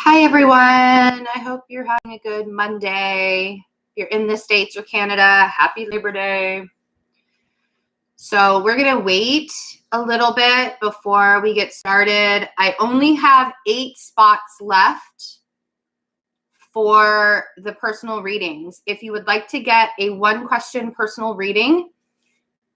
Hi, everyone. I hope you're having a good Monday. If you're in the States or Canada, happy Labor Day. So we're going to wait a little bit before we get started. I only have 8 spots left for the personal readings. If you would like to get a 1-question personal reading,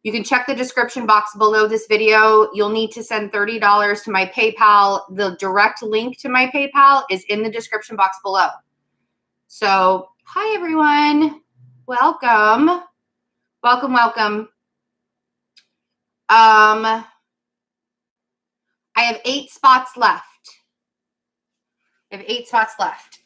you can check the description box below this video. You'll need to send $30 to my PayPal. The direct link to my PayPal is in the description box below. So, hi everyone. Welcome. Welcome, welcome. I have 8 spots left. I have 8 spots left.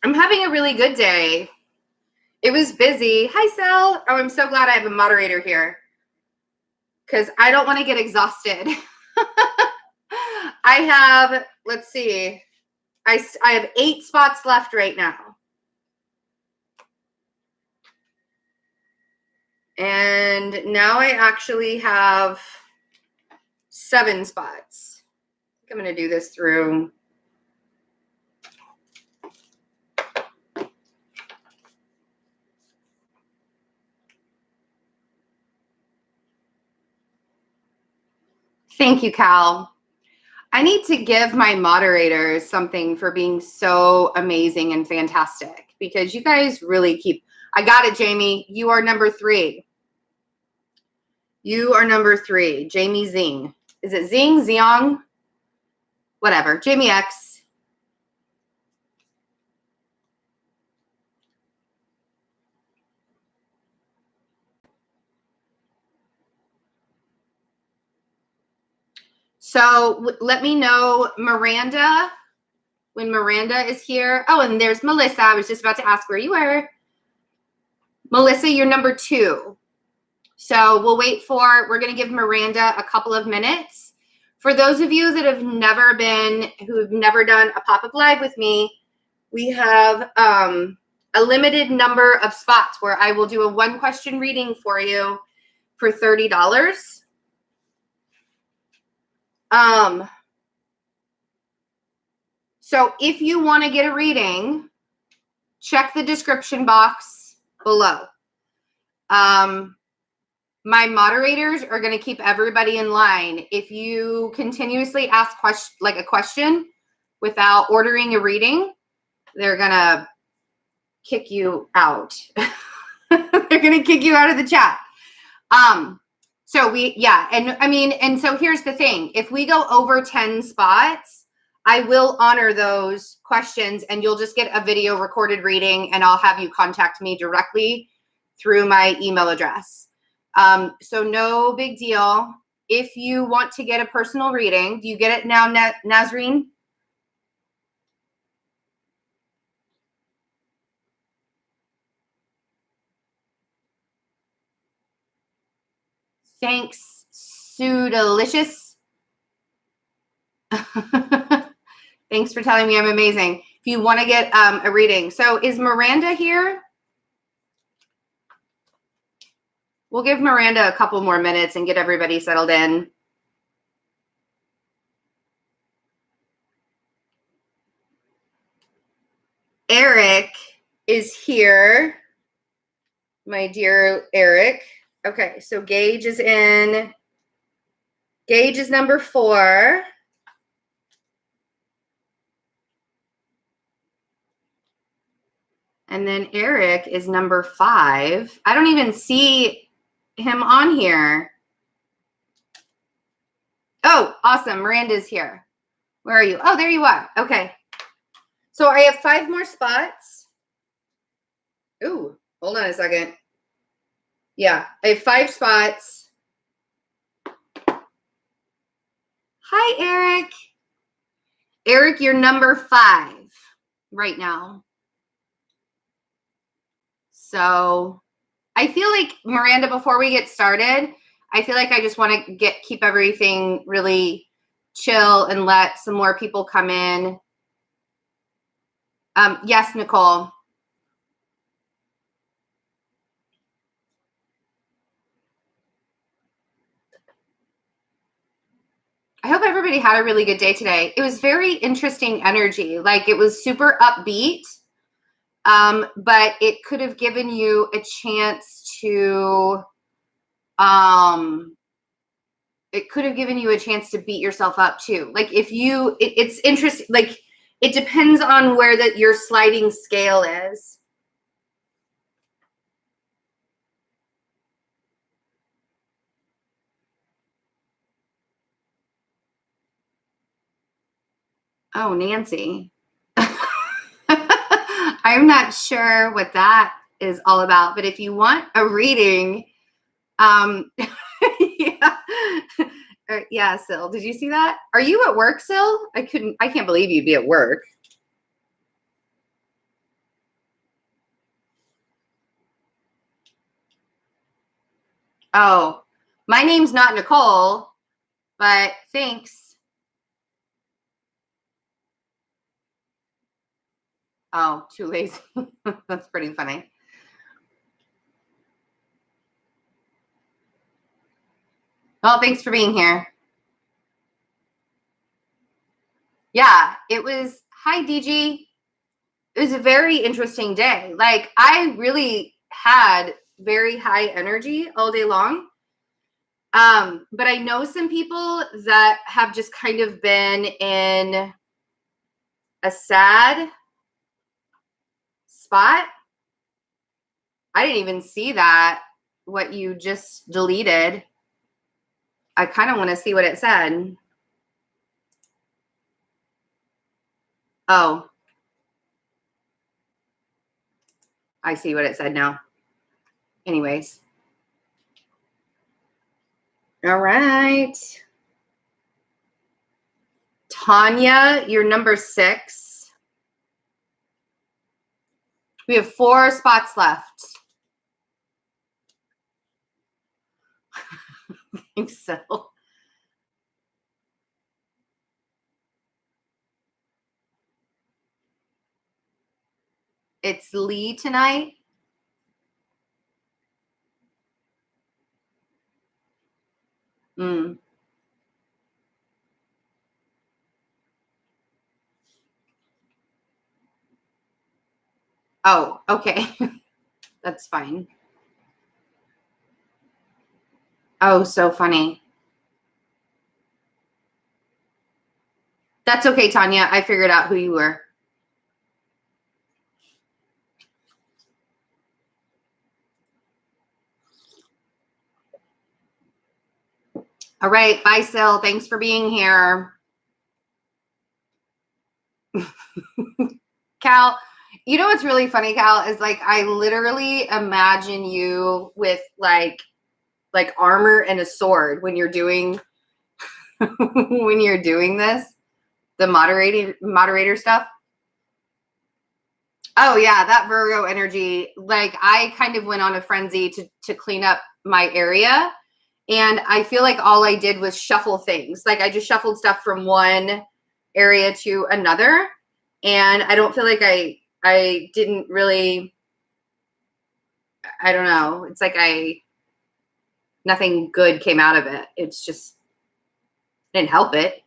I'm having a really good day. It was busy. Hi, Sel. Oh, I'm so glad I have a moderator here because I don't want to get exhausted. I have, let's see, I have 8 spots left right now. And now I actually have 7 spots. I think I'm going to do this through. Thank you, Cal. I need to give my moderators something for being so amazing and fantastic because you guys really keep, I got it, Jamie. You are number 3. You are number 3, Jamie Zing. Is it Zing, Ziong? Whatever, Jamie X. So let me know, Miranda, when Miranda is here. Oh, and there's Melissa. I was just about to ask where you were. Melissa, you're number 2. So we'll wait for, we're going to give Miranda a couple of minutes. For those of you that have never been, who have never done a pop-up live with me, we have a limited number of spots where I will do a 1-question reading for you for $30. So if you want to get a reading, check the description box below. My moderators are going to keep everybody in line. If you continuously ask a question without ordering a reading, they're going to kick you out. They're going to kick you out of the chat. So and so here's the thing. If we go over 10 spots, I will honor those questions and you'll just get a video recorded reading and I'll have you contact me directly through my email address. So no big deal. If you want to get a personal reading, do you get it now, Nazreen? Thanks, Sudalicious. Thanks for telling me I'm amazing. If you want to get a reading. So is Miranda here? We'll give Miranda a couple more minutes and get everybody settled in. Eric is here. My dear Eric. Okay, so Gage is in. Gage is number 4. And then Eric is number 5. I don't even see him on here. Oh, awesome. Miranda's here. Where are you? Oh, there you are. Okay. So I have 5 more spots. Ooh, hold on a second. Yeah, I have 5 spots. Hi, Eric. Eric, you're number 5 right now. So I feel like, Miranda, before we get started, I feel like I just want to keep everything really chill and let some more people come in. Yes, Nicole. I hope everybody had a really good day today. It was very interesting energy. Like it was super upbeat, but it could have given you a chance to, beat yourself up too. Like if you, it's interesting. Like it depends on where your sliding scale is. Oh, Nancy. I'm not sure what that is all about, but if you want a reading, yeah. Yeah, Sil, did you see that? Are you at work, Sil? I can't believe you'd be at work. Oh, my name's not Nicole, but thanks. Oh, too lazy. That's pretty funny. Well, thanks for being here. Yeah, it was, hi, DG. It was a very interesting day. Like, I really had very high energy all day long. But I know some people that have just kind of been in a sad spot. I didn't even see that, what you just deleted. I kind of want to see what it said. Oh, I see what it said now. Anyways. All right. Tanya, you're number 6. We have 4 spots left. I think so. It's Lee tonight. Oh, okay. That's fine. Oh, so funny. That's okay, Tanya. I figured out who you were. All right. Bye, Sil. Thanks for being here. Cal, you know what's really funny, Cal, is like I literally imagine you with like armor and a sword when you're doing this, the moderator stuff. Oh yeah, that Virgo energy. Like I kind of went on a frenzy to clean up my area, and I feel like all I did was shuffle things. Like I just shuffled stuff from one area to another, and I don't feel like I didn't really, I don't know. It's like nothing good came out of it. It's just, I didn't help it.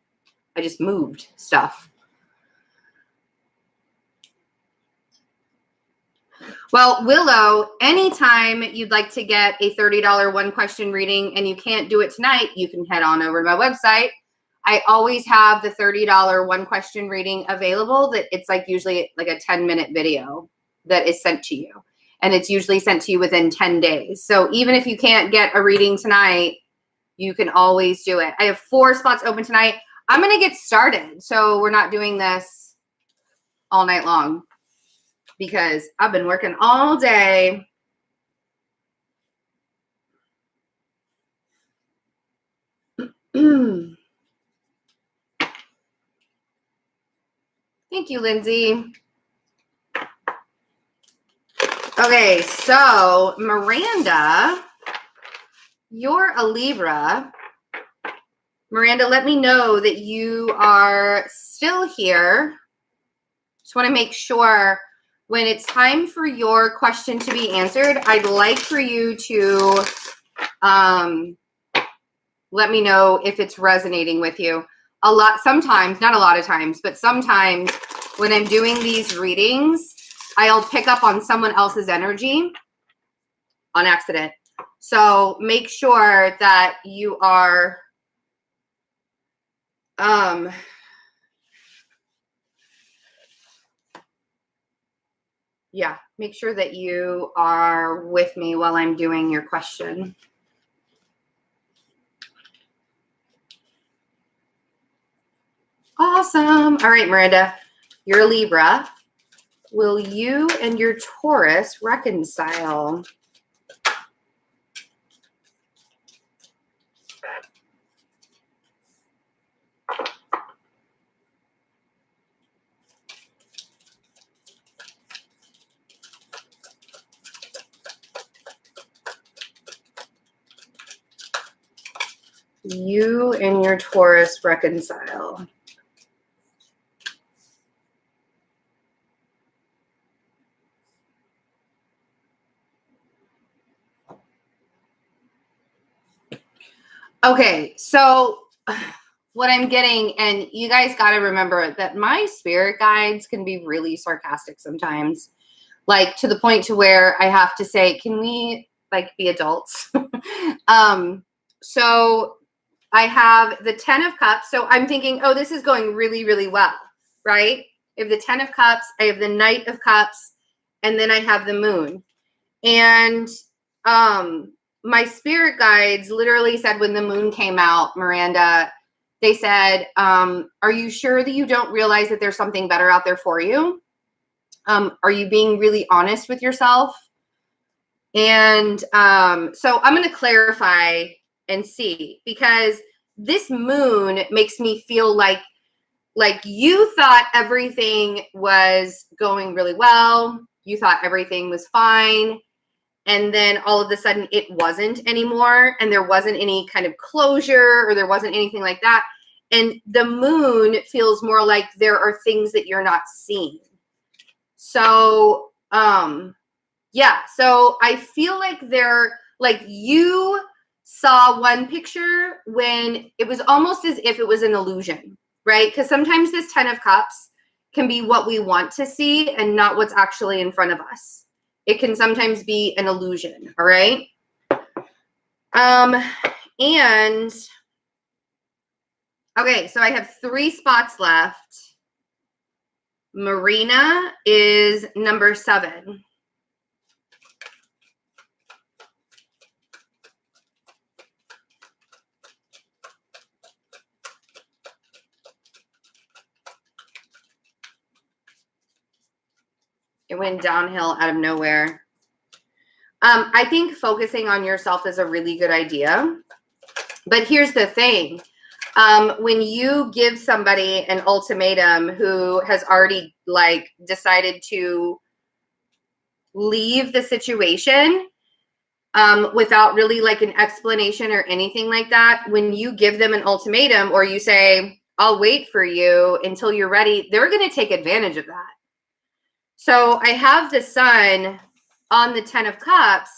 I just moved stuff. Well, Willow, anytime you'd like to get a $30 one question reading and you can't do it tonight, you can head on over to my website. I always have the $30 one question reading available. That it's like usually like a 10-minute video that is sent to you. And it's usually sent to you within 10 days. So even if you can't get a reading tonight, you can always do it. I have 4 spots open tonight. I'm going to get started. So we're not doing this all night long because I've been working all day. Thank you, Lindsay. Okay, so Miranda, you're a Libra. Miranda, let me know that you are still here. Just want to make sure when it's time for your question to be answered, I'd like for you to let me know if it's resonating with you. Sometimes, not a lot of times, but sometimes when I'm doing these readings, I'll pick up on someone else's energy on accident. So make sure that you are, yeah, make sure that you are with me while I'm doing your question. Awesome. All right, Miranda, you're a Libra. Will you and your Taurus reconcile? You and your Taurus reconcile. Okay, so what I'm getting, and you guys got to remember that my spirit guides can be really sarcastic sometimes, like to the point to where I have to say, can we like be adults? So I have the 10 of Cups. So I'm thinking, oh, this is going really, really well, right? I have the 10 of Cups. I have the Knight of Cups. And then I have the Moon. And my spirit guides literally said when the moon came out, Miranda, they said, are you sure that you don't realize that there's something better out there for you? Are you being really honest with yourself? And so I'm going to clarify and see, because this moon makes me feel like you thought everything was going really well. You thought everything was fine. And then all of a sudden it wasn't anymore. And there wasn't any kind of closure, or there wasn't anything like that. And the moon feels more like there are things that you're not seeing. So, yeah. So I feel like you saw one picture when it was almost as if it was an illusion, right? Because sometimes this 10 of Cups can be what we want to see and not what's actually in front of us. It can sometimes be an illusion, all right? And okay, so I have 3 spots left. Marina is number 7. It went downhill out of nowhere. I think focusing on yourself is a really good idea. But here's the thing. When you give somebody an ultimatum who has already decided to leave the situation without really an explanation or anything like that, when you give them an ultimatum or you say, I'll wait for you until you're ready, they're going to take advantage of that. So I have the Sun on the 10 of Cups,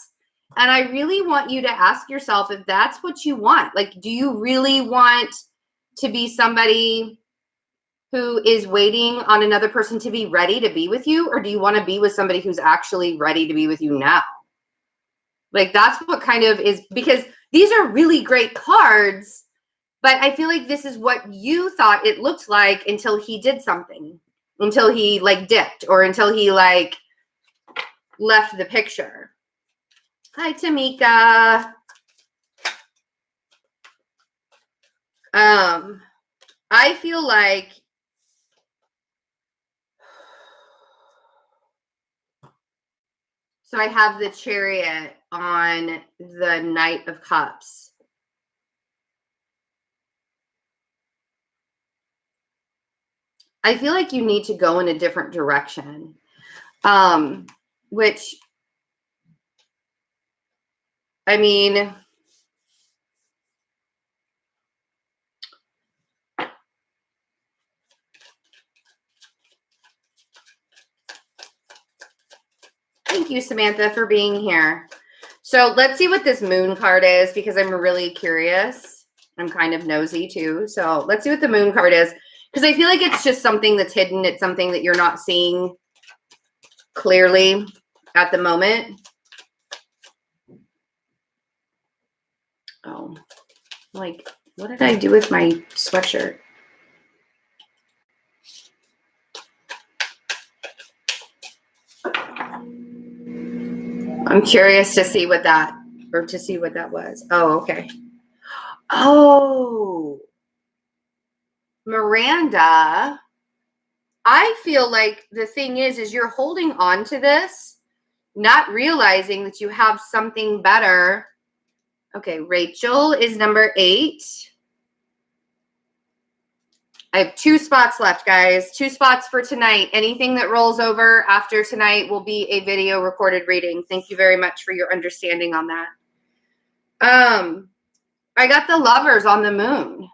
and I really want you to ask yourself if that's what you want. Do you really want to be somebody who is waiting on another person to be ready to be with you? Or do you want to be with somebody who's actually ready to be with you now? That's what kind of is, because these are really great cards, but I feel like this is what you thought it looked like until he did something, until he dipped, or until he left the picture. Hi, Tamika. I feel like so I have the Chariot on the Knight of Cups. I feel like you need to go in a different direction, which, I mean, thank you, Samantha, for being here. So let's see what this Moon card is, because I'm really curious. I'm kind of nosy too. So let's see what the moon card is. Because I feel like it's just something that's hidden. It's something that you're not seeing clearly at the moment. Oh, like, what did I do with my sweatshirt? I'm curious to see what that, or to see what that was. Oh, okay. Oh, Miranda, I feel like the thing is you're holding on to this, not realizing that you have something better. Okay, Rachel is number 8. I have 2 spots left, guys. 2 spots for tonight. Anything that rolls over after tonight will be a video recorded reading. Thank you very much for your understanding on that. I got the Lovers on the moon.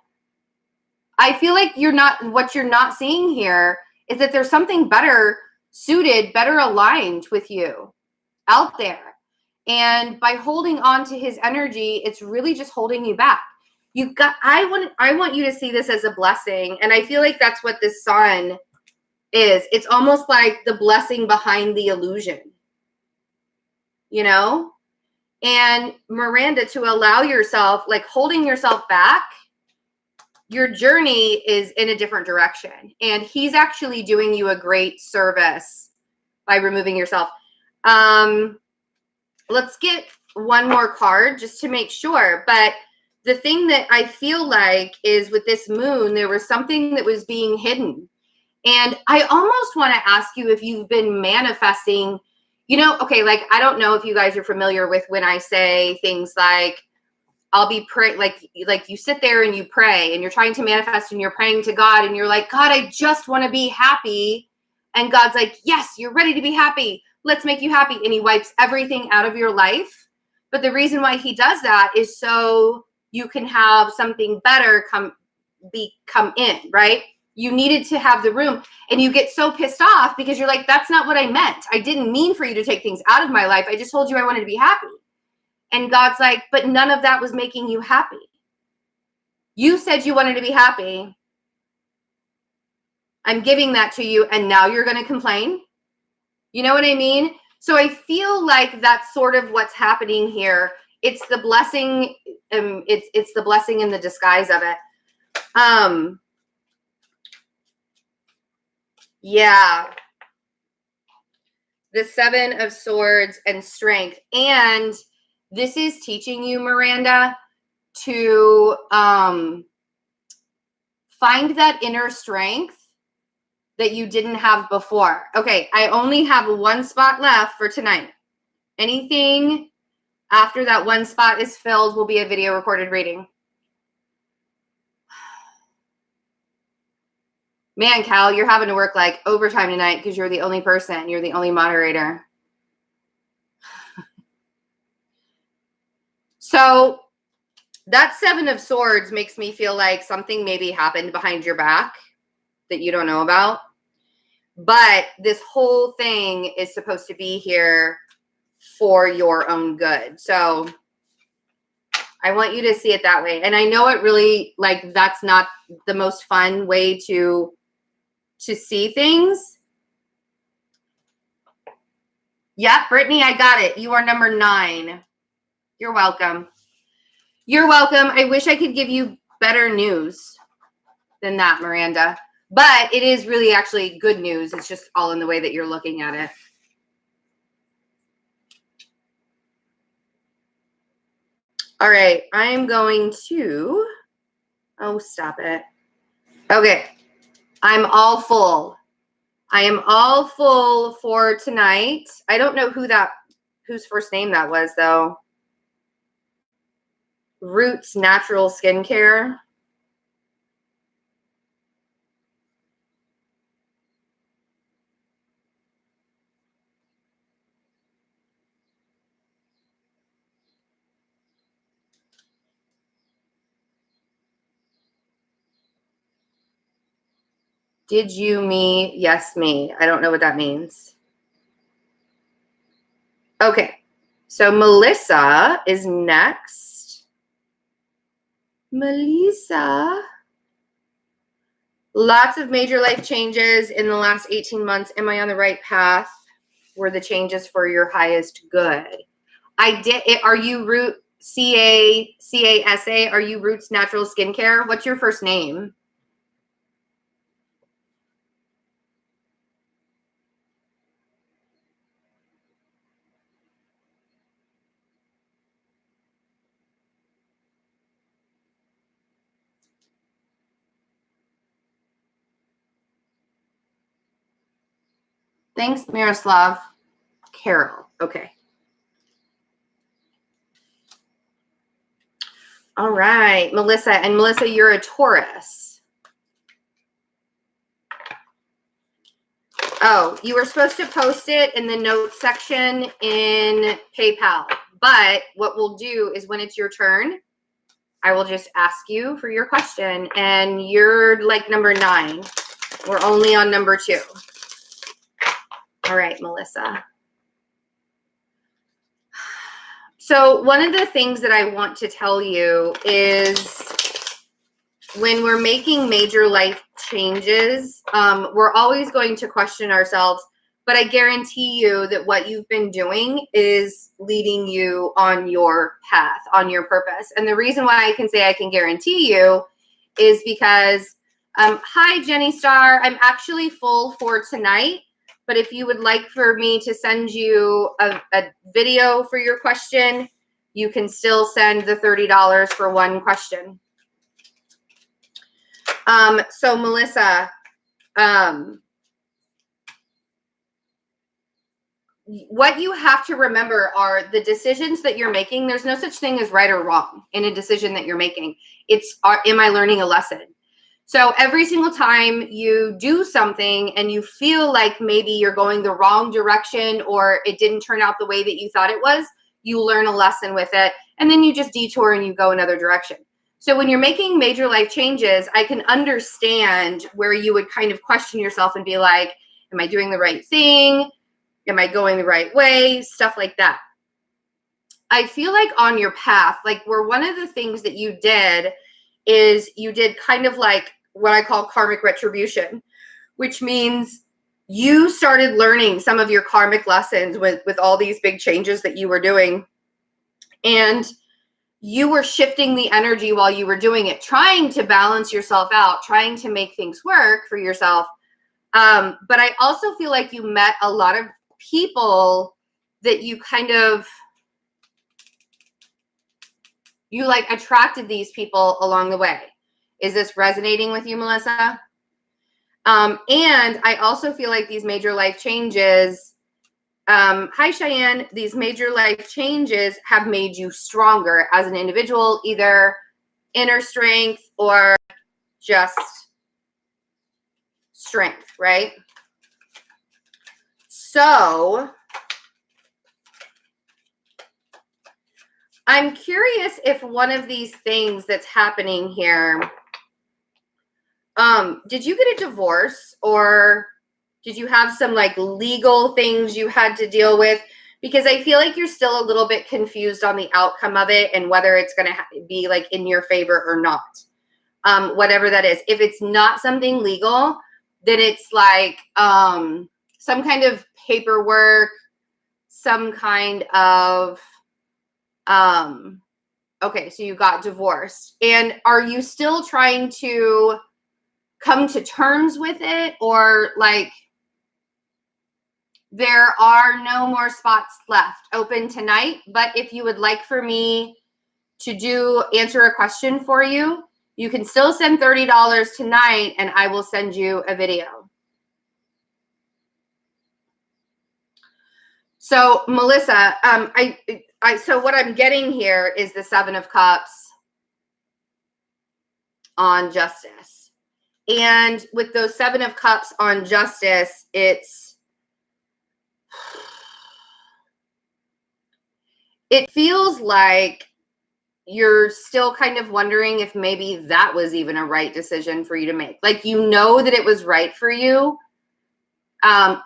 I feel like what you're not seeing here is that there's something better suited, better aligned with you out there. And by holding on to his energy, it's really just holding you back. I want you to see this as a blessing. And I feel like that's what this sun is. It's almost like the blessing behind the illusion, you know? And Miranda, to allow yourself, like holding yourself back, your journey is in a different direction. And he's actually doing you a great service by removing yourself. Let's get one more card just to make sure. But the thing that I feel like is with this moon, there was something that was being hidden. And I almost want to ask you if you've been manifesting, you know, okay, like, I don't know if you guys are familiar with when I say things like, I'll be praying, like you sit there and you pray and you're trying to manifest and you're praying to God and you're like, God, I just want to be happy. And God's like, yes, you're ready to be happy. Let's make you happy. And he wipes everything out of your life. But the reason why he does that is so you can have something better come in, right? You needed to have the room and you get so pissed off because you're like, that's not what I meant. I didn't mean for you to take things out of my life. I just told you I wanted to be happy. And God's like, but none of that was making you happy. You said you wanted to be happy. I'm giving that to you. And now you're going to complain. You know what I mean? So I feel like that's sort of what's happening here. It's the blessing. It's the blessing in the disguise of it. Yeah. The 7 of Swords and strength. And this is teaching you, Miranda, to find that inner strength that you didn't have before. Okay, I only have 1 spot left for tonight. Anything after that 1 spot is filled will be a video recorded reading. Man, Cal, you're having to work like overtime tonight because you're the only person. You're the only moderator. So that 7 of Swords makes me feel like something maybe happened behind your back that you don't know about. But this whole thing is supposed to be here for your own good. So I want you to see it that way. And I know it really, like, that's not the most fun way to see things. Yeah, Brittany, I got it. You are number 9. You're welcome. You're welcome. I wish I could give you better news than that, Miranda. But it is really actually good news. It's just all in the way that you're looking at it. All right. I'm going to... Oh, stop it. Okay. I'm all full. I am all full for tonight. I don't know whose first name that was, though. Roots Natural Skincare. Did you, me? Yes, me. I don't know what that means. Okay. So Melissa is next. Melissa. Lots of major life changes in the last 18 months. Am I on the right path? Were the changes for your highest good? I did. Are you Root CASA? Are you Roots Natural Skincare? What's your first name? Thanks, Miroslav. Carol. Okay. All right, Melissa. And Melissa, you're a Taurus. Oh, you were supposed to post it in the notes section in PayPal. But what we'll do is when it's your turn, I will just ask you for your question. And you're like number 9. We're only on number 2. All right, Melissa. So one of the things that I want to tell you is when we're making major life changes, we're always going to question ourselves, but I guarantee you that what you've been doing is leading you on your path, on your purpose. And the reason why I can say I can guarantee you is because, hi, Jenny Star, I'm actually full for tonight. But if you would like for me to send you a video for your question, you can still send the $30 for one question. So Melissa, what you have to remember are the decisions that you're making. There's no such thing as right or wrong in a decision that you're making. It's, am I learning a lesson? So every single time you do something and you feel like maybe you're going the wrong direction or it didn't turn out the way that you thought it was, you learn a lesson with it, and then you just detour and you go another direction. So when you're making major life changes, I can understand where you would kind of question yourself and be like, am I doing the right thing? Am I going the right way? Stuff like that. I feel like on your path, like where one of the things that you did is you did kind of like what I call karmic retribution, which means you started learning some of your karmic lessons with all these big changes that you were doing. And you were shifting the energy while you were doing it, trying to balance yourself out, trying to make things work for yourself. But I also feel like you met a lot of people that you kind of, you like attracted these people along the way. Is this resonating with you, Melissa? And I also feel like these major life changes, hi Cheyenne, these major life changes have made you stronger as an individual, either inner strength or just strength, right? So I'm curious if one of these things that's happening here, did you get a divorce or did you have some like legal things you had to deal with? Because I feel like you're still a little bit confused on the outcome of it and whether it's going to be like in your favor or not. Whatever that is. If it's not something legal, then it's like some kind of paperwork, some kind of okay, so you got divorced. And are you still trying to come to terms with it, or like there are no more spots left open tonight? But if you would like for me to answer a question for you, you can still send $30 tonight and I will send you a video. So Melissa, so what I'm getting here is the 7 of Cups on justice. And with those 7 of Cups on justice, it feels like you're still kind of wondering if maybe that was even a right decision for you to make. Like, you know that it was right for you,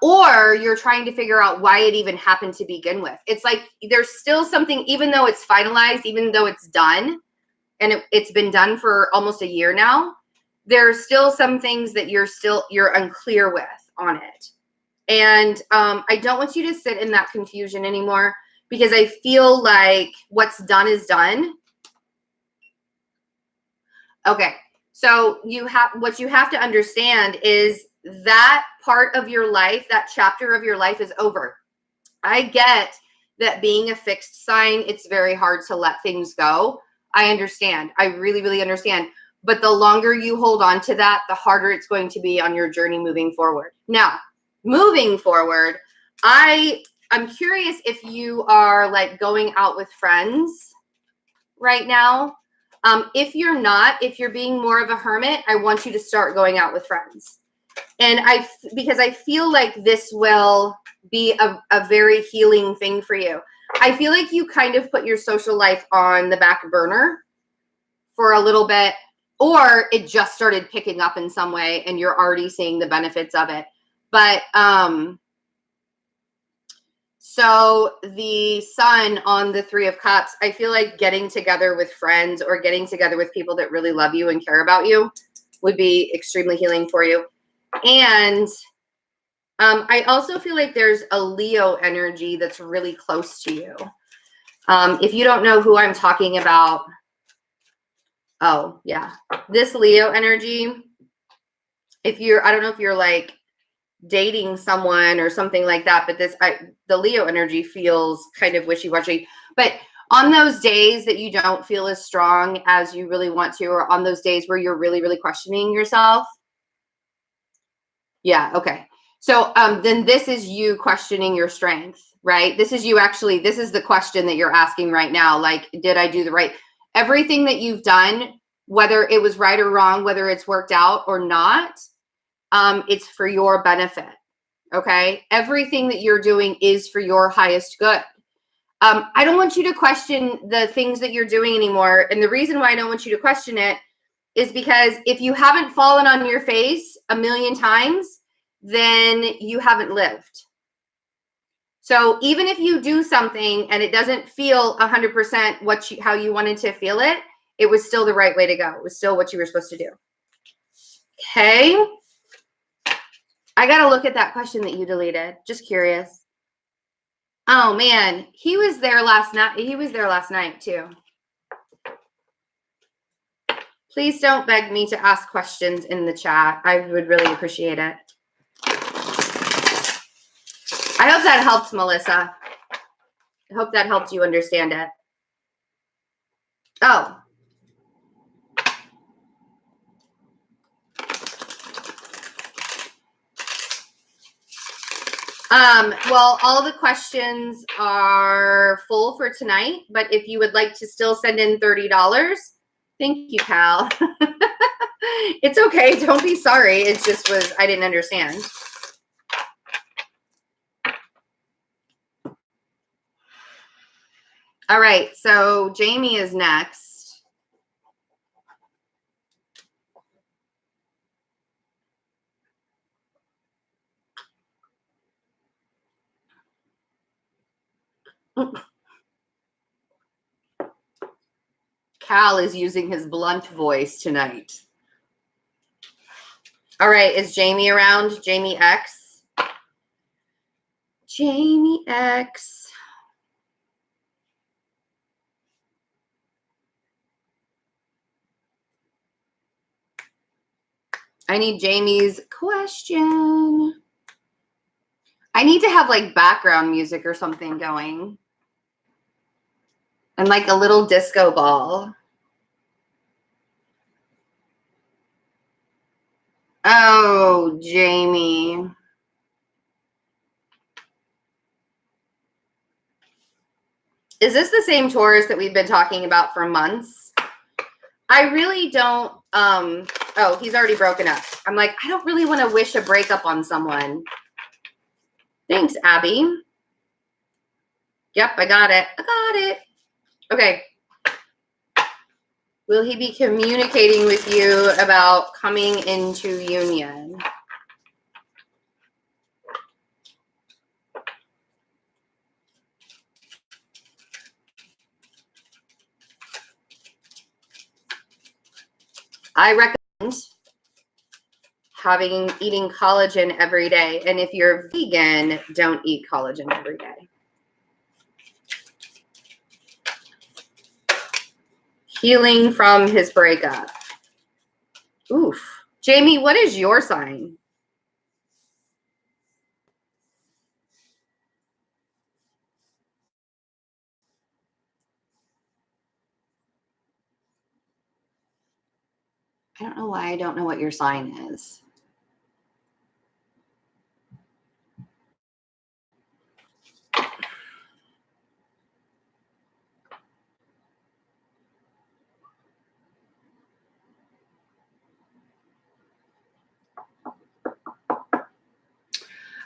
or you're trying to figure out why it even happened to begin with. It's like there's still something, even though it's finalized, even though it's done, and it's been done for almost a year now, there's still some things that you're unclear with on it. And I don't want you to sit in that confusion anymore, because I feel like what's done is done. Okay. So what you have to understand is that part of your life, that chapter of your life is over. I get that being a fixed sign, it's very hard to let things go. I understand. I really, really understand. But the longer you hold on to that, the harder it's going to be on your journey moving forward. Now, moving forward, I'm curious if you are like going out with friends right now. If you're not, if you're being more of a hermit, I want you to start going out with friends. And because I feel like this will be a very healing thing for you. I feel like you kind of put your social life on the back burner for a little bit, or it just started picking up in some way and you're already seeing the benefits of it. But so the sun on the 3 of Cups, I feel like getting together with friends or getting together with people that really love you and care about you would be extremely healing for you. And I also feel like there's a Leo energy that's really close to you. If you don't know who I'm talking about, oh yeah, this Leo energy, I don't know if you're like dating someone or something like that, but the Leo energy feels kind of wishy-washy. But on those days that you don't feel as strong as you really want to, or on those days where you're really, really questioning yourself. Yeah. Okay. So then this is you questioning your strength, right? This is you actually, this is the question that you're asking right now. Like, did I do the right, everything that you've done, whether it was right or wrong, whether it's worked out or not, it's for your benefit. Okay. Everything that you're doing is for your highest good. I don't want you to question the things that you're doing anymore. And the reason why I don't want you to question it is because if you haven't fallen on your face a million times, then you haven't lived. So even if you do something and it doesn't feel 100% how you wanted to feel it, it was still the right way to go. It was still what you were supposed to do. Okay. I got to look at that question that you deleted. Just curious. Oh man, he was there last night. He was there last night too. Please don't beg me to ask questions in the chat. I would really appreciate it. I hope that helps, Melissa. I hope that helped you understand it. Oh. Well, all the questions are full for tonight, but if you would like to still send in $30, thank you, Cal. It's okay. Don't be sorry. It just was, I didn't understand. All right. So Jamie is next. Cal is using his blunt voice tonight. All right. Is Jamie around? Jamie X? Jamie X. I need Jamie's question. I need to have like background music or something going. And like a little disco ball. Oh, Jamie. Is this the same Taurus that we've been talking about for months? I really don't, oh, he's already broken up. I'm like, I don't really want to wish a breakup on someone. Thanks, Abby. Yep, I got it. I got it. Okay. Will he be communicating with you about coming into union? I recommend eating collagen every day. And if you're vegan, don't eat collagen every day. Healing from his breakup. Oof. Jamie, what is your sign? I don't know why I don't know what your sign is.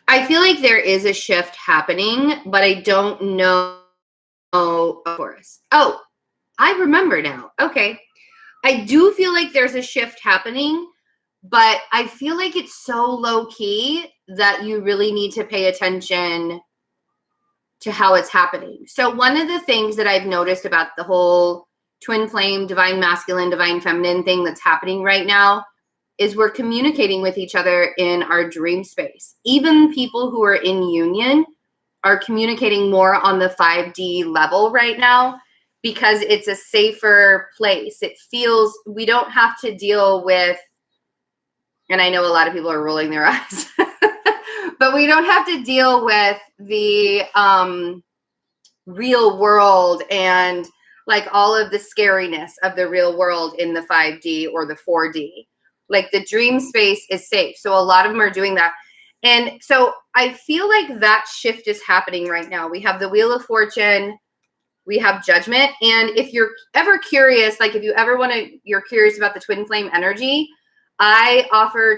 I feel like there is a shift happening, but I don't know. Of course. Oh, I remember now. Okay. I do feel like there's a shift happening, but I feel like it's so low key that you really need to pay attention to how it's happening. So one of the things that I've noticed about the whole twin flame, divine masculine, divine feminine thing that's happening right now is we're communicating with each other in our dream space. Even people who are in union are communicating more on the 5D level right now because it's a safer place. It feels, we don't have to deal with, and I know a lot of people are rolling their eyes, but we don't have to deal with the real world and like all of the scariness of the real world in the 5D or the 4D. Like the dream space is safe. So a lot of them are doing that. And so I feel like that shift is happening right now. We have the Wheel of Fortune, we have Judgment. And if you're ever curious, like if you ever you're curious about the twin flame energy, I offer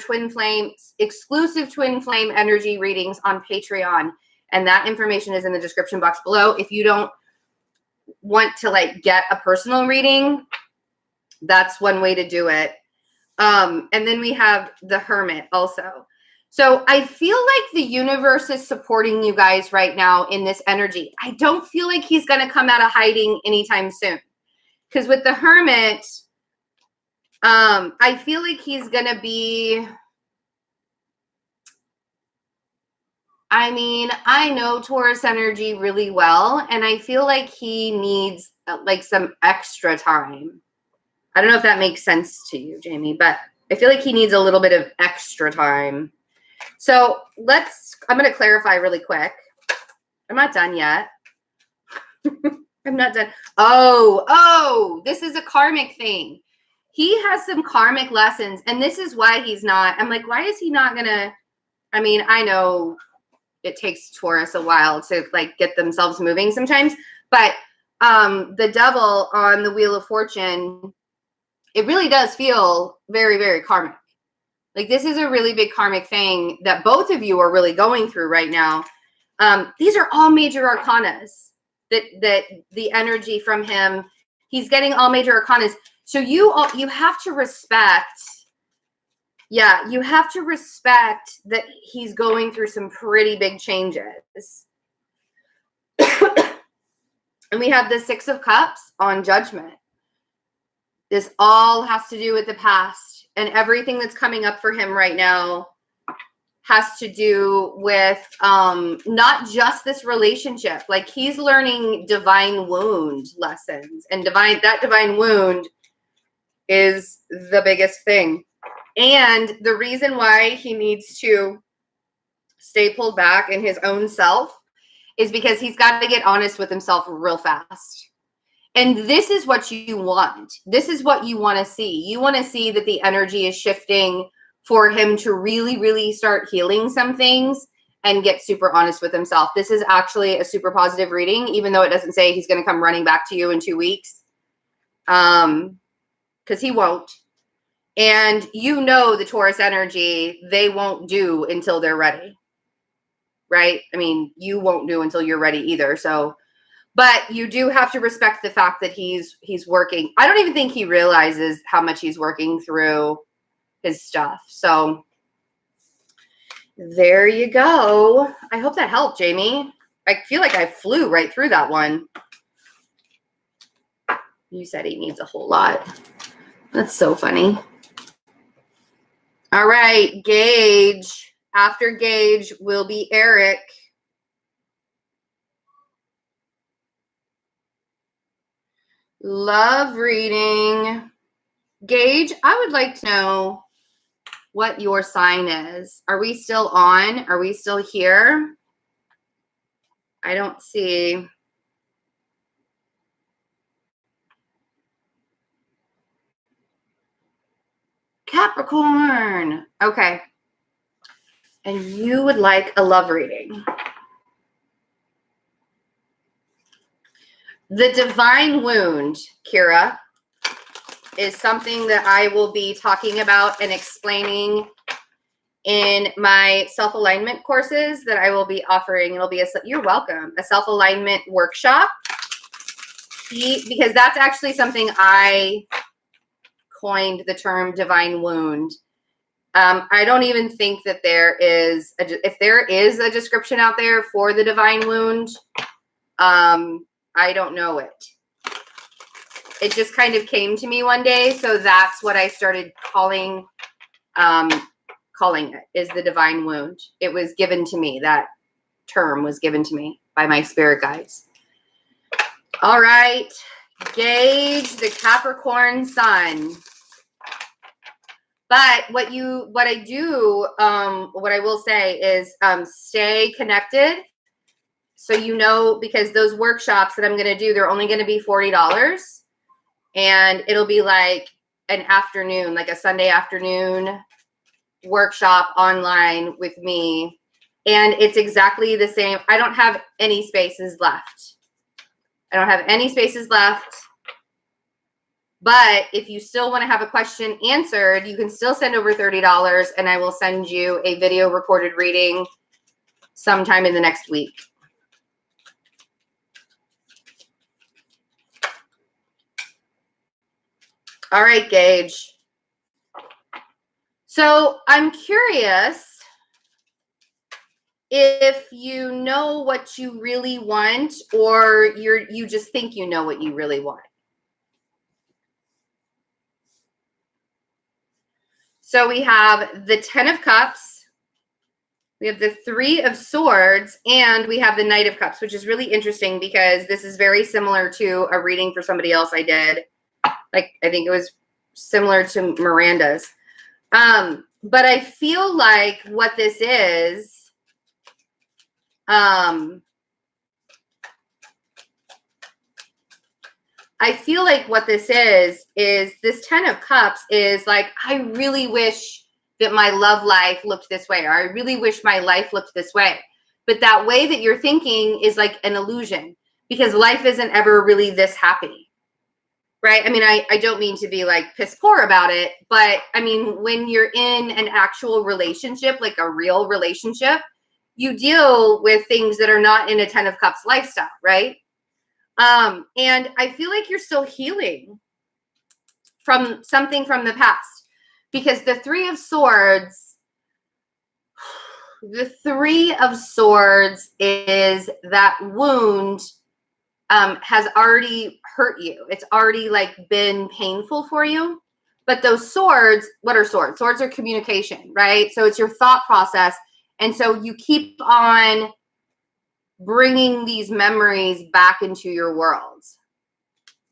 exclusive twin flame energy readings on Patreon. And that information is in the description box below. If you don't want to like get a personal reading, that's one way to do it. And then we have the Hermit also. So I feel like the universe is supporting you guys right now in this energy. I don't feel like he's going to come out of hiding anytime soon. Because with the Hermit, I feel like he's going to be, I mean, I know Taurus energy really well, and I feel like he needs like some extra time. I don't know if that makes sense to you, Jamie, but I feel like he needs a little bit of extra time. So I'm going to clarify really quick. I'm not done yet. I'm not done. Oh, this is a karmic thing. He has some karmic lessons, and this is why he's not. I'm like, why is he not going to, I mean, I know it takes Taurus a while to like get themselves moving sometimes, but the Devil on the Wheel of Fortune, it really does feel very, very karmic. Like this is a really big karmic thing that both of you are really going through right now. These are all major arcanas that the energy from him, he's getting all major arcanas. So you have to respect, you have to respect that he's going through some pretty big changes. And we have the Six of Cups on Judgment. This all has to do with the past, and everything that's coming up for him right now has to do with not just this relationship. Like he's learning divine wound lessons, and that divine wound is the biggest thing. And the reason why he needs to stay pulled back in his own self is because he's got to get honest with himself real fast. And this is what you want. This is what you want to see. You want to see that the energy is shifting for him to really, really start healing some things and get super honest with himself. This is actually a super positive reading, even though it doesn't say he's going to come running back to you in 2 weeks. Because he won't. And you know the Taurus energy, they won't do until they're ready. Right? I mean, you won't do until you're ready either. So, but you do have to respect the fact that he's working. I don't even think he realizes how much he's working through his stuff. So there you go. I hope that helped, Jamie. I feel like I flew right through that one. You said he needs a whole lot. That's so funny. All right, Gage. After Gage will be Eric. Love reading. Gage, I would like to know what your sign is. Are we still on? Are we still here? I don't see. Capricorn. Okay. And you would like a love reading. The divine wound, Kira, is something that I will be talking about and explaining in my self-alignment courses that I will be offering. It'll be you're welcome, a self-alignment workshop. Because that's actually something I coined the term divine wound. I don't even think that there is, if there is a description out there for the divine wound, I don't know it. It just kind of came to me one day, so that's what I started calling it, is the divine wound. It was given to me. That term was given to me by my spirit guides. All right, Gage, the Capricorn sun. But what I will say is stay connected. So because those workshops that I'm going to do, they're only going to be $40. And it'll be like an afternoon, like a Sunday afternoon workshop online with me. And it's exactly the same. I don't have any spaces left. But if you still want to have a question answered, you can still send over $30 and I will send you a video recorded reading sometime in the next week. All right, Gage. So I'm curious if you know what you really want, or you just think you know what you really want. So we have the 10 of Cups, we have the 3 of Swords, and we have the Knight of Cups, which is really interesting because this is very similar to a reading for somebody else I did. Like, I think it was similar to Miranda's. But I feel like what this is, this 10 of Cups is like, I really wish that my love life looked this way, or I really wish my life looked this way. But that way that you're thinking is like an illusion, because life isn't ever really this happy, right? I mean, I don't mean to be like piss poor about it, but I mean, when you're in an actual relationship, like a real relationship, you deal with things that are not in a 10 of Cups lifestyle, right? And I feel like you're still healing from something from the past, because the 3 of Swords is that wound has already hurt you. It's already like been painful for you. But those swords, what are swords? Swords are communication, right? So it's your thought process. And so you keep on bringing these memories back into your worlds,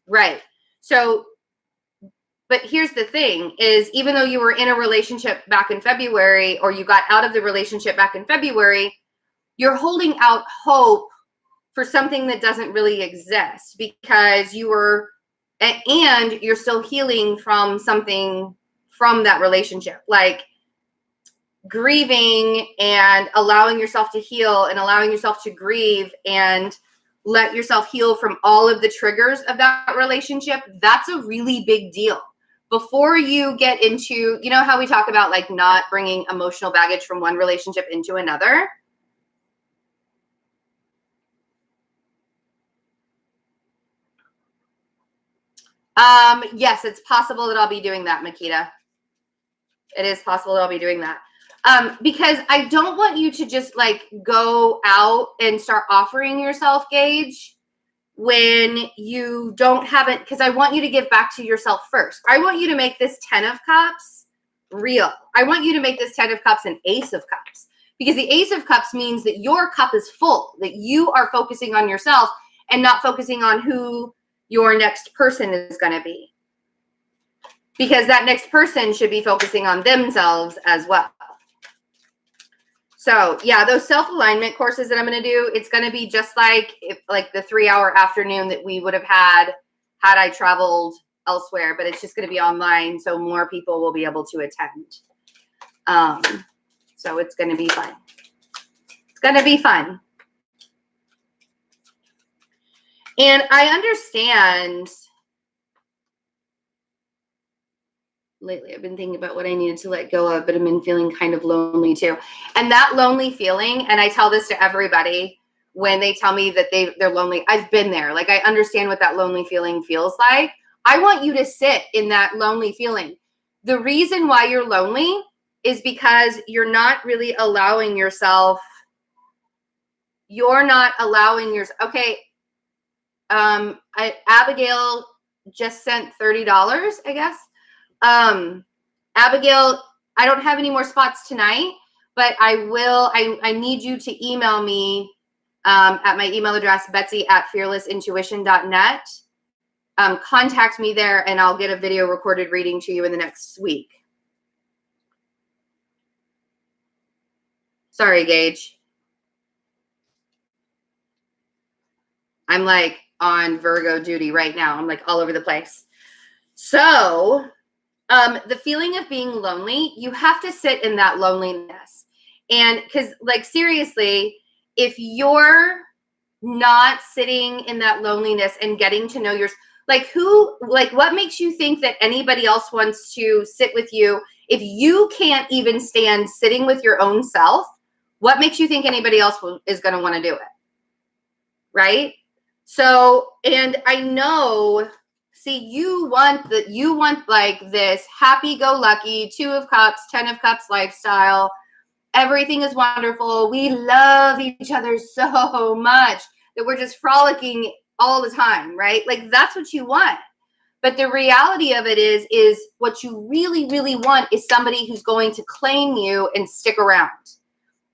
right? So, but here's the thing is, even though you were in a relationship back in February, or you got out of the relationship back in February, you're holding out hope for something that doesn't really exist, because you're still healing from something from that relationship, like grieving and allowing yourself to heal and allowing yourself to grieve and let yourself heal from all of the triggers of that relationship. That's a really big deal. Before you get into, you know how we talk about like not bringing emotional baggage from one relationship into another? Yes, it's possible that I'll be doing that, Makita. It is possible that I'll be doing that. Because I don't want you to just like go out and start offering yourself, Gage, when you don't have it, because I want you to give back to yourself first. I want you to make this 10 of Cups real. I want you to make this 10 of Cups an Ace of Cups, because the Ace of Cups means that your cup is full, that you are focusing on yourself and not focusing on who your next person is going to be. Because that next person should be focusing on themselves as well. So yeah, those self-alignment courses that I'm going to do, it's going to be just like the 3-hour afternoon that we would have had I traveled elsewhere, but it's just going to be online, so more people will be able to attend. So it's going to be fun. It's going to be fun. And I understand. Lately, I've been thinking about what I needed to let go of, but I've been feeling kind of lonely too. And that lonely feeling, and I tell this to everybody when they tell me that they're lonely, I've been there. Like, I understand what that lonely feeling feels like. I want you to sit in that lonely feeling. The reason why you're lonely is because you're not really allowing yourself. Okay. Abigail just sent $30, I guess. Abigail, I don't have any more spots tonight, but I need you to email me at my email address, betsy@fearlessintuition.net. Contact me there and I'll get a video recorded reading to you in the next week. Sorry, Gage. I'm like on Virgo duty right now. I'm like all over the place. So the feeling of being lonely, you have to sit in that loneliness. And because, like, seriously, if you're not sitting in that loneliness and getting to know what makes you think that anybody else wants to sit with you? If you can't even stand sitting with your own self, what makes you think anybody else is going to want to do it? Right? So, and I know, see, you want like this happy-go-lucky 2 of Cups, 10 of Cups lifestyle. Everything is wonderful. We love each other so much that we're just frolicking all the time, right? Like, that's what you want. But the reality of it is what you really, really want is somebody who's going to claim you and stick around,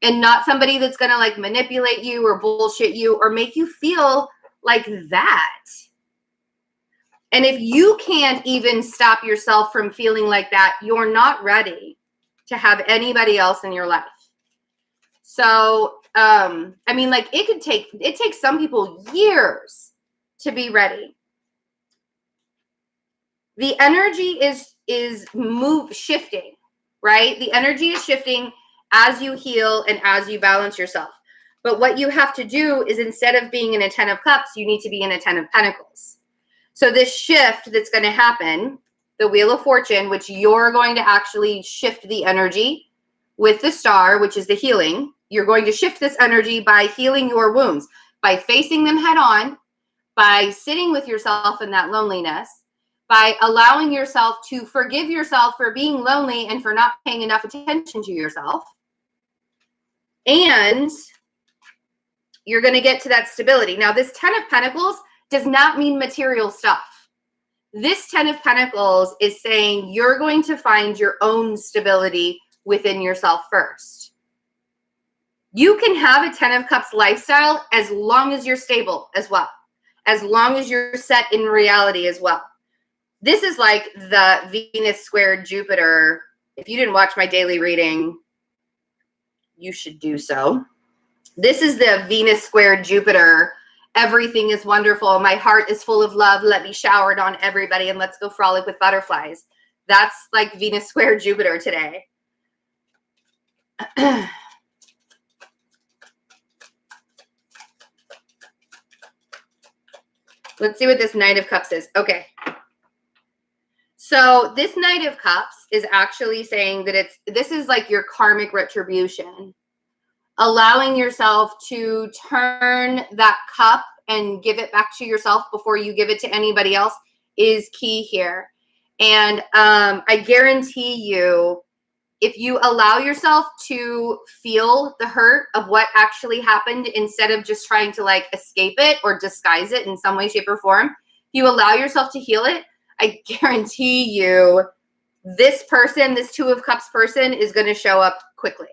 and not somebody that's going to like manipulate you or bullshit you or make you feel like that. And if you can't even stop yourself from feeling like that, you're not ready to have anybody else in your life. So, I mean, like, it takes some people years to be ready. The energy is shifting, right? The energy is shifting as you heal and as you balance yourself. But what you have to do is, instead of being in a 10 of Cups, you need to be in a 10 of Pentacles. So this shift that's going to happen, the Wheel of Fortune, which you're going to actually shift the energy with the Star, which is the healing. You're going to shift this energy by healing your wounds, by facing them head on, by sitting with yourself in that loneliness, by allowing yourself to forgive yourself for being lonely and for not paying enough attention to yourself. And you're going to get to that stability. Now, this 10 of Pentacles does not mean material stuff. This 10 of Pentacles is saying you're going to find your own stability within yourself first. You can have a 10 of Cups lifestyle as long as you're stable as well, as long as you're set in reality as well. This is like the Venus squared Jupiter. If you didn't watch my daily reading, you should do so. This is the Venus squared Jupiter. Everything is wonderful. My heart is full of love. Let me shower it on everybody and let's go frolic with butterflies. That's like Venus squared Jupiter today. Let's see what this Knight of Cups is. Okay. So this Knight of Cups is actually saying that this is like your karmic retribution. Allowing yourself to turn that cup and give it back to yourself before you give it to anybody else is key here. And I guarantee you, if you allow yourself to feel the hurt of what actually happened, instead of just trying to like escape it or disguise it in some way, shape, or form, if you allow yourself to heal it, I guarantee you this person, this Two of Cups person is going to show up quickly.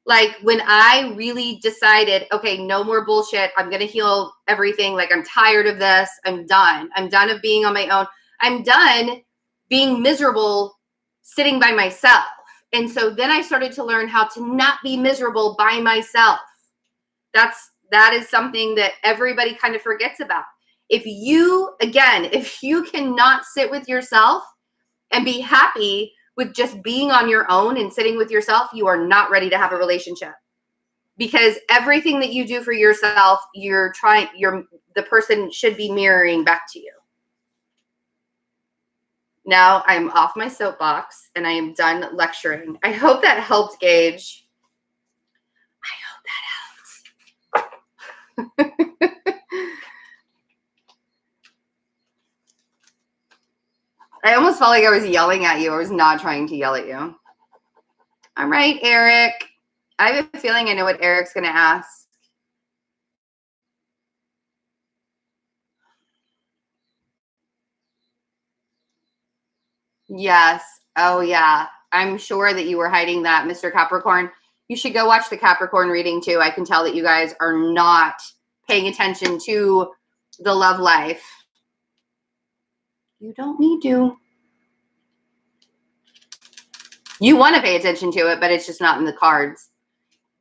Like when I really decided, okay, no more bullshit. I'm going to heal everything. Like I'm tired of this. I'm done. I'm done of being on my own. I'm done being miserable sitting by myself. And so then I started to learn how to not be miserable by myself. That is something that everybody kind of forgets about. If you cannot sit with yourself and be happy with just being on your own and sitting with yourself, you are not ready to have a relationship. Because everything that you do for yourself, the person should be mirroring back to you. Now I'm off my soapbox and I am done lecturing. I hope that helped, Gage. I hope that helped. I almost felt like I was yelling at you. I was not trying to yell at you. All right, Eric. I have a feeling I know what Eric's going to ask. Yes. Oh, yeah. I'm sure that you were hiding that, Mr. Capricorn. You should go watch the Capricorn reading, too. I can tell that you guys are not paying attention to the love life. You don't need to. You want to pay attention to it, but it's just not in the cards.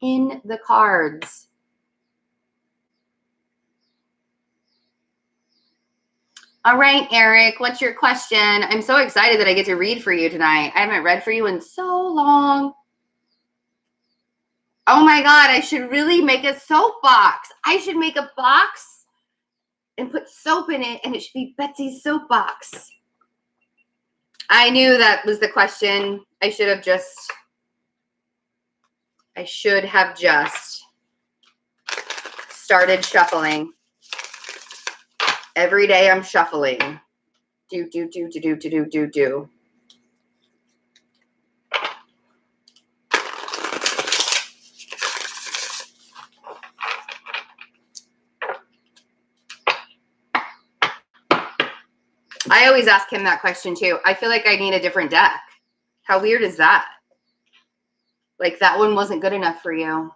In the cards. All right, Eric, what's your question? I'm so excited that I get to read for you tonight. I haven't read for you in so long. Oh my God, I should really make a soap box. I should make a box and put soap in it, and it should be Betsy's soap box. I knew that was the question. I should have just started shuffling. Every day I'm shuffling. Do. I always ask him that question too. I feel like I need a different deck. How weird is that? Like that one wasn't good enough for you.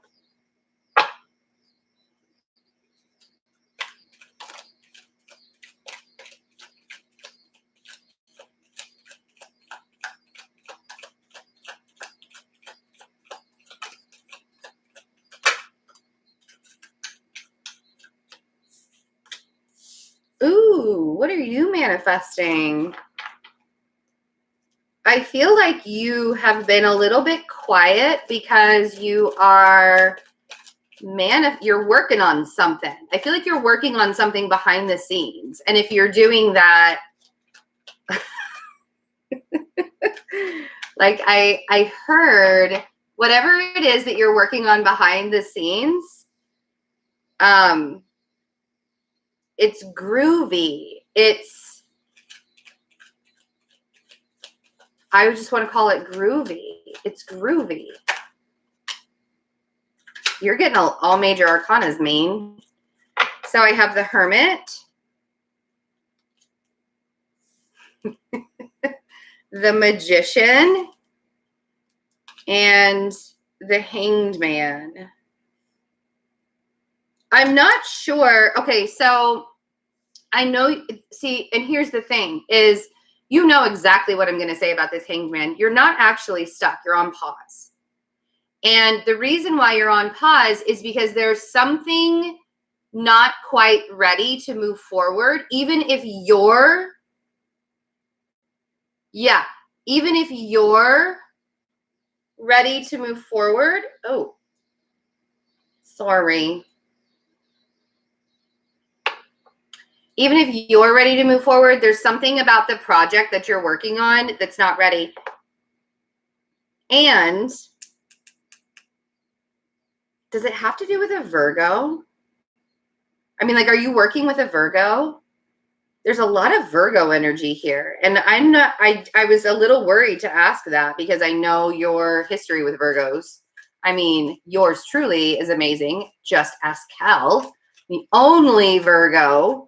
Ooh, what are you manifesting? I feel like you have been a little bit quiet because you are, you're working on something. I feel like you're working on something behind the scenes. And if you're doing that, like I heard whatever it is that you're working on behind the scenes, it's groovy. I just want to call it groovy. It's groovy. You're getting all major arcanas, mean. So I have the Hermit, the Magician, and the Hanged Man. I'm not sure. Okay, so I know, see, and here's the thing is, you know exactly what I'm going to say about this Hanged Man. You're not actually stuck. You're on pause. And the reason why you're on pause is because there's something not quite ready to move forward. Even if you're ready to move forward. Oh, sorry. Even if you're ready to move forward, there's something about the project that you're working on that's not ready. And does it have to do with a Virgo? I mean, like, are you working with a Virgo? There's a lot of Virgo energy here. And I was a little worried to ask that because I know your history with Virgos. I mean, yours truly is amazing. Just ask Cal, the only Virgo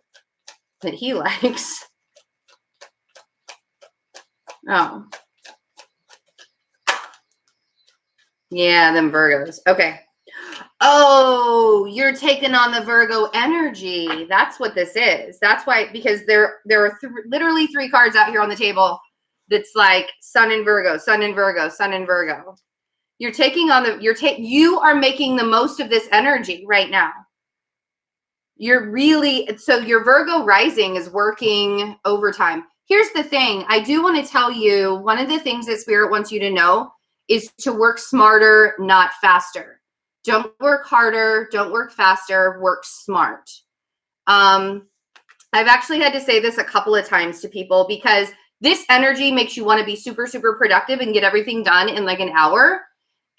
that he likes. Oh, Yeah, them Virgos. Okay. Oh, you're taking on the Virgo energy. That's what this is. That's why, because there are literally 3 cards out here on the table that's like Sun in Virgo, Sun in Virgo, Sun in Virgo. You're taking on you are making the most of this energy right now. You're really, so your Virgo rising is working overtime. Here's the thing. I do want to tell you, one of the things that Spirit wants you to know is to work smarter, not faster. Don't work harder. Don't work faster. Work smart. I've actually had to say this a couple of times to people because this energy makes you want to be super, super productive and get everything done in like an hour.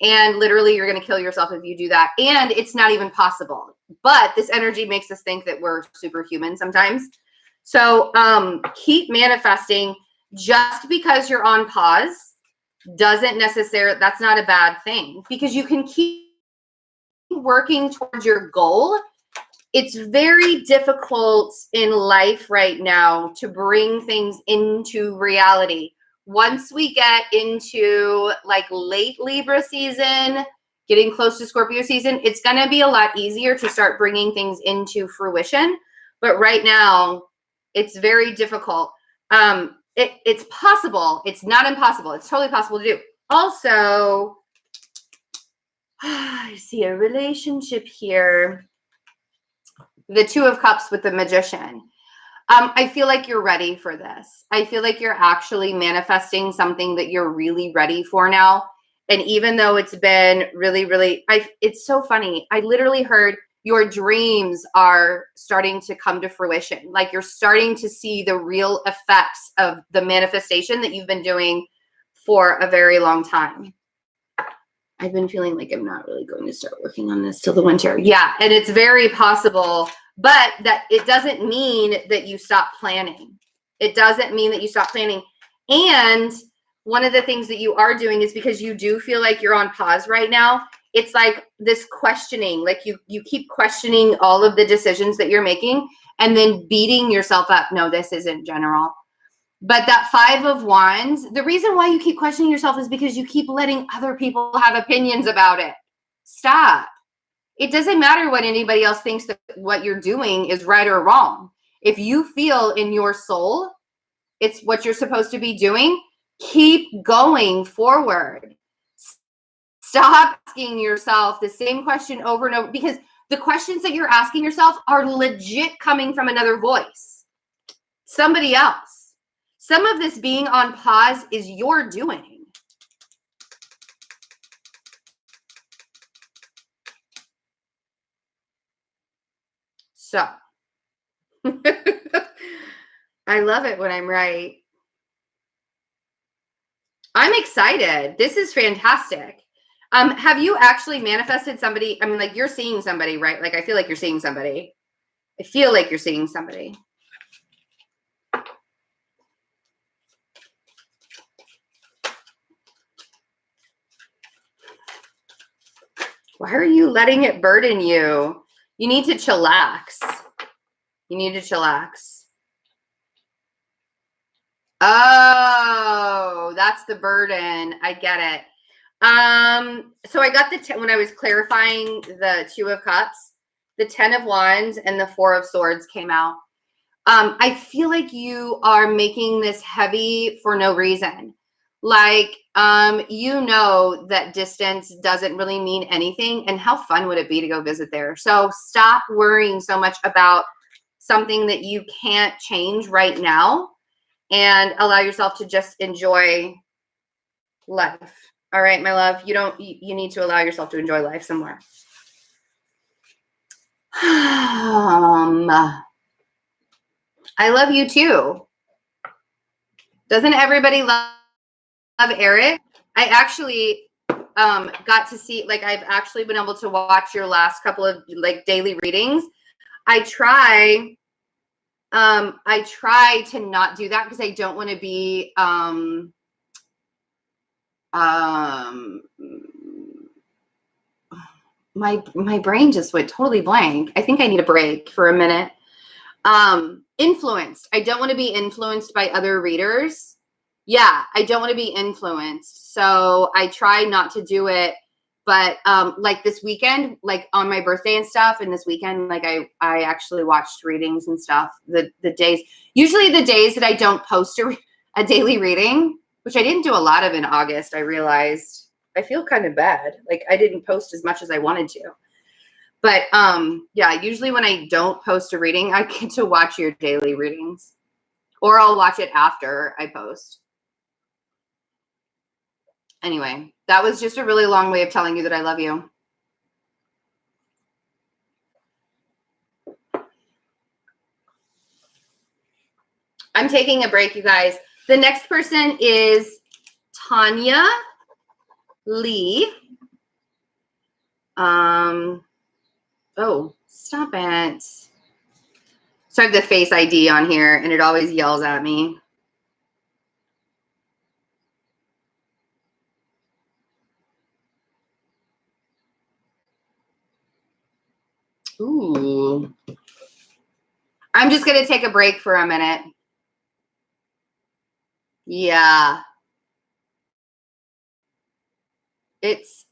And literally you're going to kill yourself if you do that. And it's not even possible. But this energy makes us think that we're superhuman sometimes. So keep manifesting. Just because you're on pause doesn't necessarily, that's not a bad thing, because you can keep working towards your goal. It's very difficult in life right now to bring things into reality. Once we get into like late Libra season, getting close to Scorpio season, it's going to be a lot easier to start bringing things into fruition. But right now, it's very difficult. It's possible. It's not impossible. It's totally possible to do. Also, I see a relationship here. The 2 of Cups with the Magician. I feel like you're ready for this. I feel like you're actually manifesting something that you're really ready for now. And even though it's been really, it's so funny. I literally heard your dreams are starting to come to fruition. Like you're starting to see the real effects of the manifestation that you've been doing for a very long time. I've been feeling like I'm not really going to start working on this till the winter. Yeah, and it's very possible, but that it doesn't mean that you stop planning. It doesn't mean that you stop planning. And one of the things that you are doing is because you do feel like you're on pause right now. It's like this questioning, like you keep questioning all of the decisions that you're making and then beating yourself up. No, this isn't general. But that 5 of Wands, the reason why you keep questioning yourself is because you keep letting other people have opinions about it. Stop. It doesn't matter what anybody else thinks that what you're doing is right or wrong. If you feel in your soul it's what you're supposed to be doing, keep going forward. Stop asking yourself the same question over and over, because the questions that you're asking yourself are legit coming from another voice, somebody else. Some of this being on pause is your doing. So, I love it when I'm right. I'm excited. This is fantastic. Have you actually manifested somebody? I mean, like you're seeing somebody, right? Like I feel like you're seeing somebody. I feel like you're seeing somebody. Why are you letting it burden you? You need to chillax. You need to chillax. Oh, that's the burden. I get it. So I got the when I was clarifying the 2 of Cups, the 10 of Wands and the 4 of Swords came out. I feel like you are making this heavy for no reason. Like, you know that distance doesn't really mean anything, and how fun would it be to go visit there? So stop worrying so much about something that you can't change right now and allow yourself to just enjoy life. All right, my love, you need to allow yourself to enjoy life some more. I love you too. Doesn't everybody love Eric? I actually got to see, like, I've actually been able to watch your last couple of like daily readings. I try to not do that because I don't want to be my brain just went totally blank. I think I need a break for a minute. Influenced. I don't want to be influenced by other readers. Yeah, I don't want to be influenced. So I try not to do it But like this weekend, like on my birthday and stuff, and this weekend, like I actually watched readings and stuff. The days, usually the days that I don't post a daily reading, which I didn't do a lot of in August, I realized I feel kind of bad. Like I didn't post as much as I wanted to. But yeah, usually when I don't post a reading, I get to watch your daily readings, or I'll watch it after I post. Anyway, that was just a really long way of telling you that I love you. I'm taking a break, you guys. The next person is Tanya Lee. Oh, stop it. So I have the face ID on here, and it always yells at me. Ooh. I'm just going to take a break for a minute. Yeah. It's,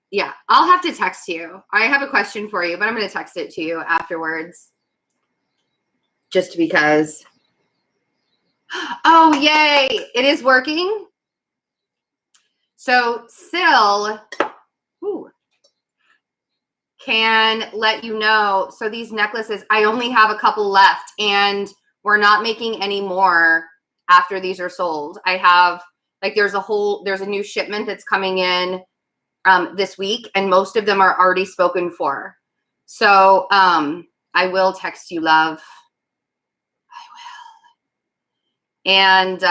yeah, I'll have to text you. I have a question for you, but I'm going to text it to you afterwards. Just because. Oh, yay. It is working. So Syl can let you know. So these necklaces, I only have a couple left, and we're not making any more after these are sold. I have, like, there's a new shipment that's coming in this week, and most of them are already spoken for. So I will text you, love. I will. And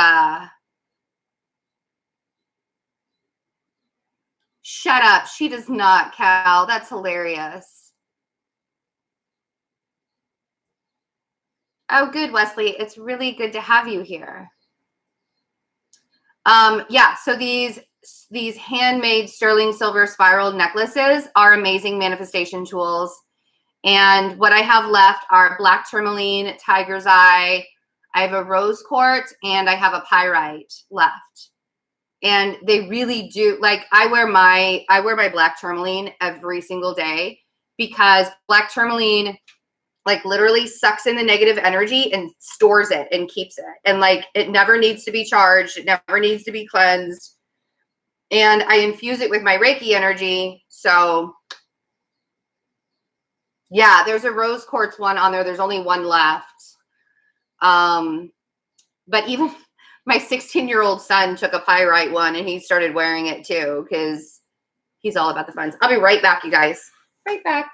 shut up. She does not, Cal. That's hilarious. Oh, good, Wesley. It's really good to have you here. Yeah, so these handmade sterling silver spiral necklaces are amazing manifestation tools. And what I have left are black tourmaline, tiger's eye, I have a rose quartz, and I have a pyrite left. And they really do, like, I wear my black tourmaline every single day, because black tourmaline, like, literally sucks in the negative energy and stores it and keeps it. And, like, it never needs to be charged. It never needs to be cleansed. And I infuse it with my Reiki energy. So yeah, there's a rose quartz one on there. There's only one left. But even my 16-year-old son took a pyrite one, and he started wearing it too, because he's all about the funds. I'll be right back, you guys. Right back.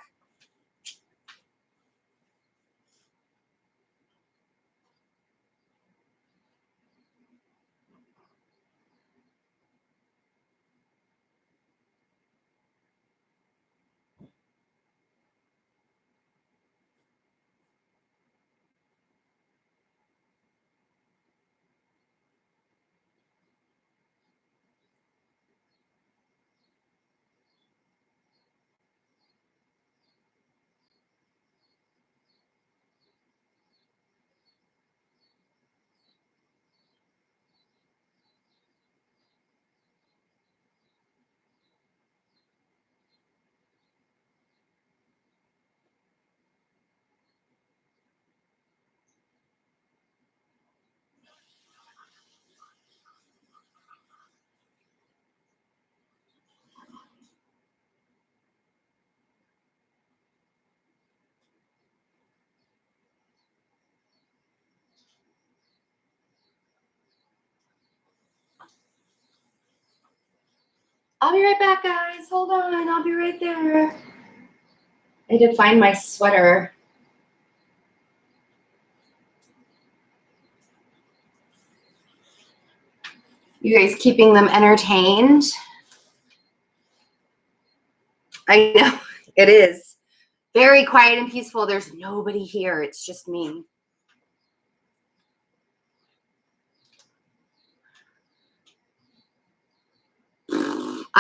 I'll be right back, guys. Hold on. I'll be right there. I had to find my sweater. You guys keeping them entertained? I know. It is very quiet and peaceful. There's nobody here. It's just me.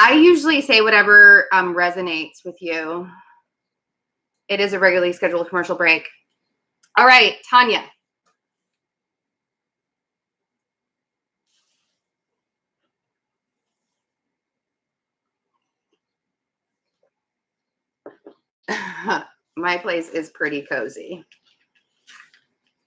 I usually say whatever resonates with you. It is a regularly scheduled commercial break. All right, Tanya. My place is pretty cozy.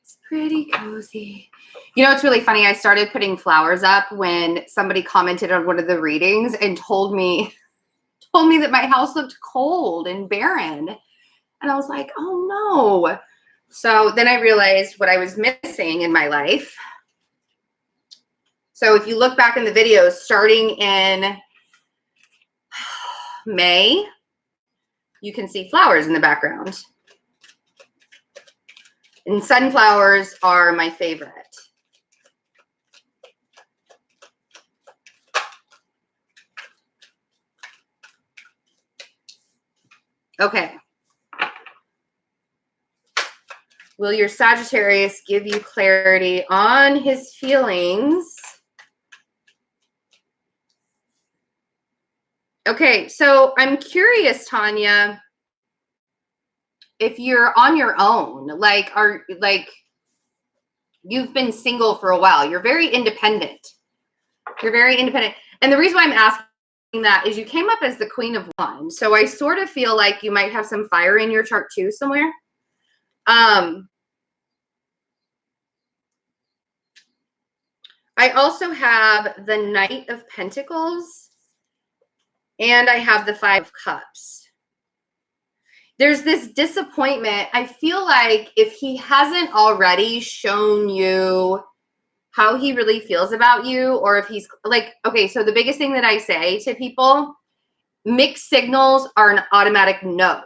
It's pretty cozy. You know, it's really funny. I started putting flowers up when somebody commented on one of the readings and told me that my house looked cold and barren. And I was like, oh no. So then I realized what I was missing in my life. So if you look back in the videos, starting in May, you can see flowers in the background. And sunflowers are my favorite. Okay. Will your Sagittarius give you clarity on his feelings? Okay, so I'm curious, Tanya, if you're on your own, like you've been single for a while. You're very independent. You're very independent. And the reason why I'm asking that is you came up as the Queen of Wands. So I sort of feel like you might have some fire in your chart too somewhere. I also have the Knight of Pentacles and I have the Five of Cups. There's this disappointment. I feel like if he hasn't already shown you how he really feels about you, or if he's like, okay, so the biggest thing that I say to people, mixed signals are an automatic no.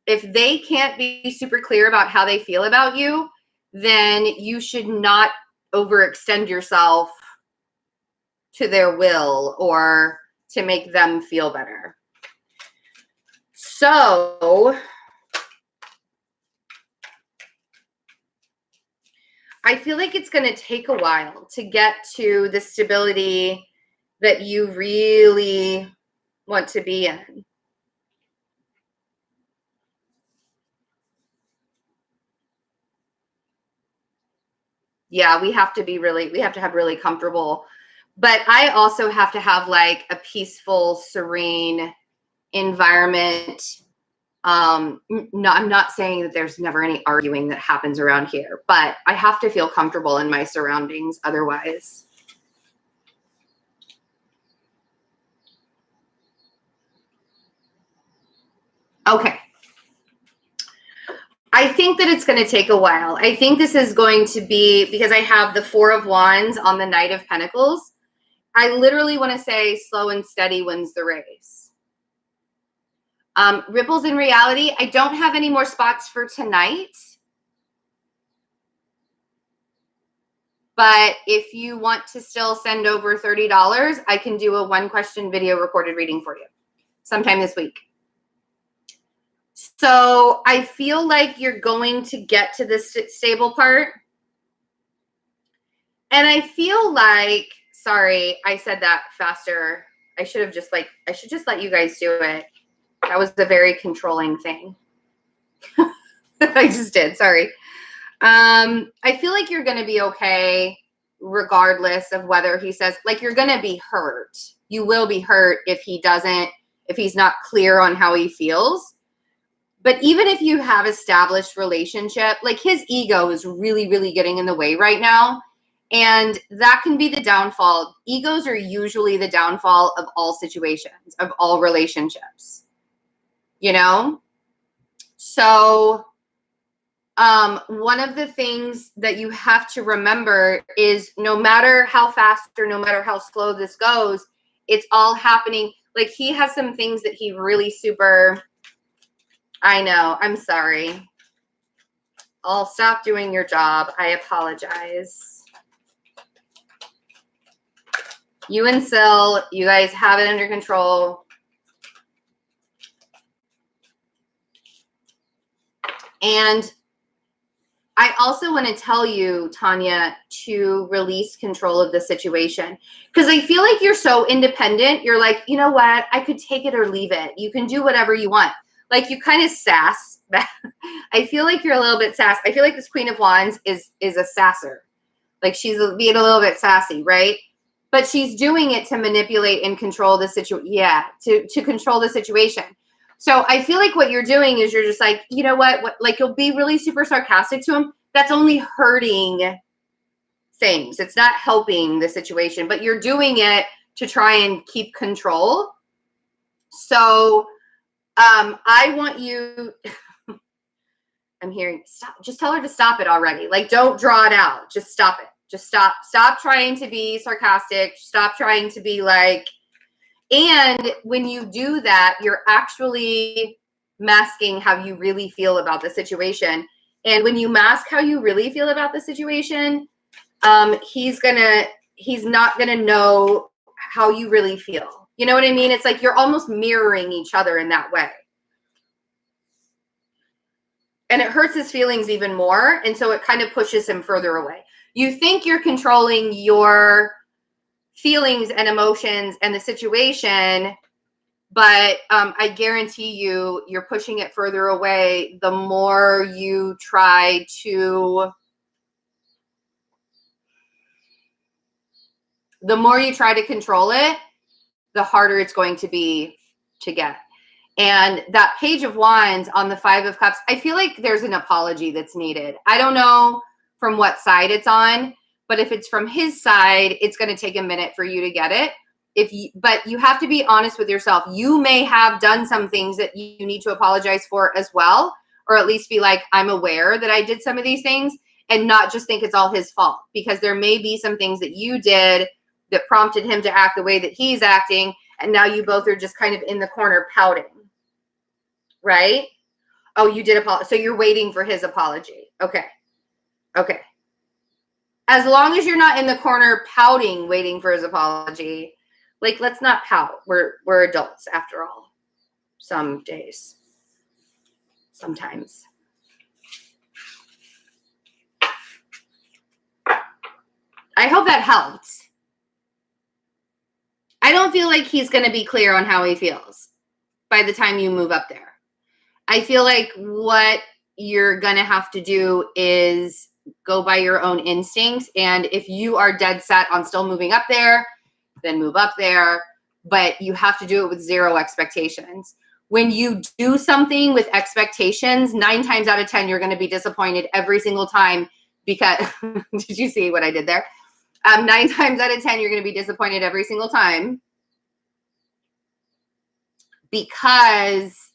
If they can't be super clear about how they feel about you, then you should not overextend yourself to their will or to make them feel better. So I feel like it's going to take a while to get to the stability that you really want to be in. Yeah, we have to have really comfortable, but I also have to have like a peaceful, serene environment. No, I'm not saying that there's never any arguing that happens around here, but I have to feel comfortable in my surroundings otherwise. Okay. I think that it's going to take a while. I think this is going to be, because I have the Four of Wands on the Knight of Pentacles. I literally want to say slow and steady wins the race. Ripples in reality. I don't have any more spots for tonight. But if you want to still send over $30, I can do a 1-question video recorded reading for you sometime this week. So I feel like you're going to get to the stable part. And I feel like, sorry, I said that faster. I should just let you guys do it. That was a very controlling thing. I just did, sorry. I feel like you're going to be okay regardless of whether he says, like, you're going to be hurt. You will be hurt if he's not clear on how he feels. But even if you have established relationship, like his ego is really, really getting in the way right now. And that can be the downfall. Egos are usually the downfall of all situations, of all relationships, you know? So one of the things that you have to remember is no matter how fast or no matter how slow this goes, it's all happening. Like he has some things that he really super... I know. I'm sorry. I'll stop doing your job. I apologize. You and Sil, you guys have it under control. And I also want to tell you, Tanya, to release control of the situation. Because I feel like you're so independent. You're like, you know what? I could take it or leave it. You can do whatever you want. Like you kind of sass. I feel like you're a little bit sass. I feel like this Queen of Wands is a sasser. Like she's being a little bit sassy, right? But she's doing it to manipulate and control the situation. Yeah, to control the situation. So I feel like what you're doing is you're just like, you know what, like you'll be really super sarcastic to him. That's only hurting things. It's not helping the situation, but you're doing it to try and keep control. So I want you, I'm hearing, stop, just tell her to stop it already. Like, don't draw it out. Just stop it. Just stop trying to be sarcastic. Stop trying to be like, and when you do that, you're actually masking how you really feel about the situation. And when you mask how you really feel about the situation, he's not gonna know how you really feel. You know what I mean? It's like you're almost mirroring each other in that way. And it hurts his feelings even more. And so it kind of pushes him further away. You think you're controlling your feelings and emotions and the situation, but I guarantee you, you're pushing it further away the more you try to control it, the harder it's going to be to get. And that Page of Wands on the 5 of Cups, I feel like there's an apology that's needed. I don't know from what side it's on, but if it's from his side, it's going to take a minute for you to get it. But you have to be honest with yourself. You may have done some things that you need to apologize for as well, or at least be like, I'm aware that I did some of these things, and not just think it's all his fault, because there may be some things that you did that prompted him to act the way that he's acting. And now you both are just kind of in the corner pouting. Right? Oh, you did apologize. So you're waiting for his apology. Okay. Okay. As long as you're not in the corner pouting, waiting for his apology, like, let's not pout. We're adults after all. Some days. Sometimes. I hope that helped. I don't feel like he's going to be clear on how he feels by the time you move up there. I feel like what you're going to have to do is go by your own instincts. And if you are dead set on still moving up there, then move up there. But you have to do it with zero expectations. When you do something with expectations, 9 times out of 10, you're going to be disappointed every single time because, did you see what I did there? 9 times out of 10, you're going to be disappointed every single time because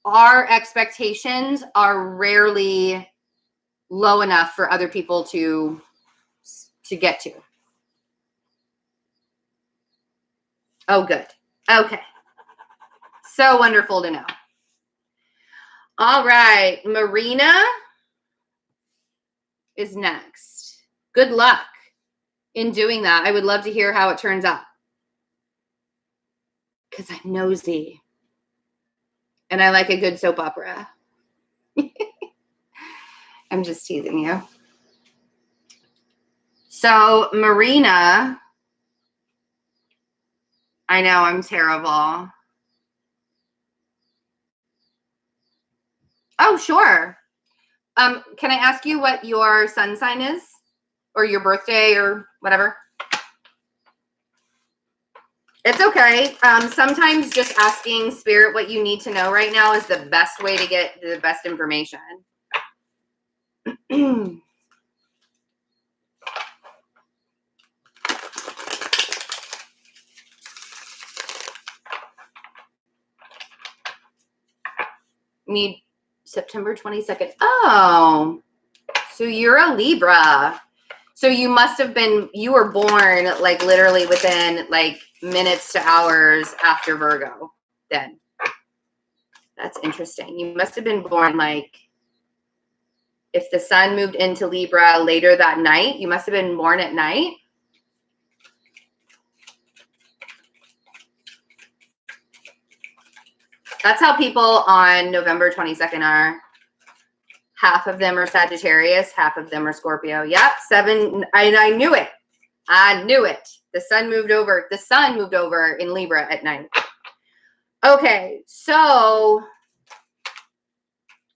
our expectations are rarely low enough for other people to get to. Oh, good. Okay. So wonderful to know. All right. Marina is next. Good luck in doing that. I would love to hear how it turns out, because I'm nosy. And I like a good soap opera. I'm just teasing you. So, Marina, I know I'm terrible. Oh, sure. Can I ask you what your sun sign is? Or your birthday or whatever? It's okay. Sometimes just asking Spirit what you need to know right now is the best way to get the best information. Need September 22nd. Oh, so you're a Libra. So you were born like literally within like minutes to hours after Virgo then. That's interesting. You must have been born like, if the sun moved into Libra later that night, you must have been born at night. That's how people on November 22nd are. Half of them are Sagittarius, half of them are Scorpio. Yep, 7. I knew it. I knew it. The sun moved over. The sun moved over in Libra at night. Okay, so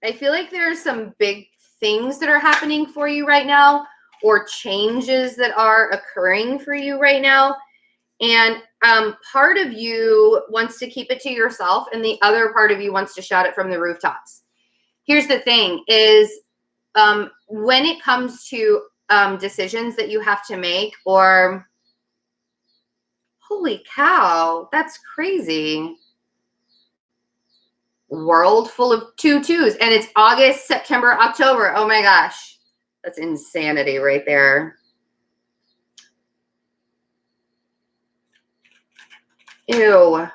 I feel like there's some big things that are happening for you right now, or changes that are occurring for you right now. And part of you wants to keep it to yourself, and the other part of you wants to shout it from the rooftops. Here's the thing is, when it comes to decisions that you have to make, or holy cow, that's crazy. World full of 2 2s, and it's August, September, October. Oh my gosh, that's insanity right there. Ew.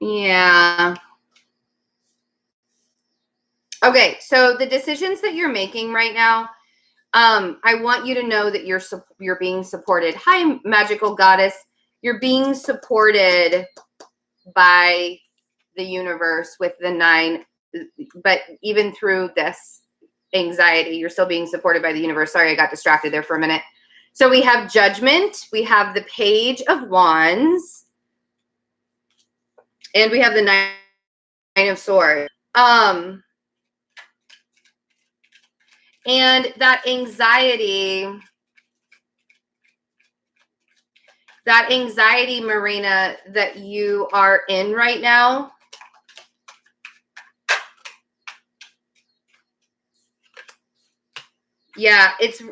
Yeah. Okay, so the decisions that you're making right now, I want you to know that you're being supported. Hi, magical goddess. You're being supported by the universe with the 9, but even through this anxiety, you're still being supported by the universe. Sorry, I got distracted there for a minute. So we have Judgment, we have the Page of Wands, and we have the 9 of Swords. And that anxiety, Marina, that you are in right now, yeah, it's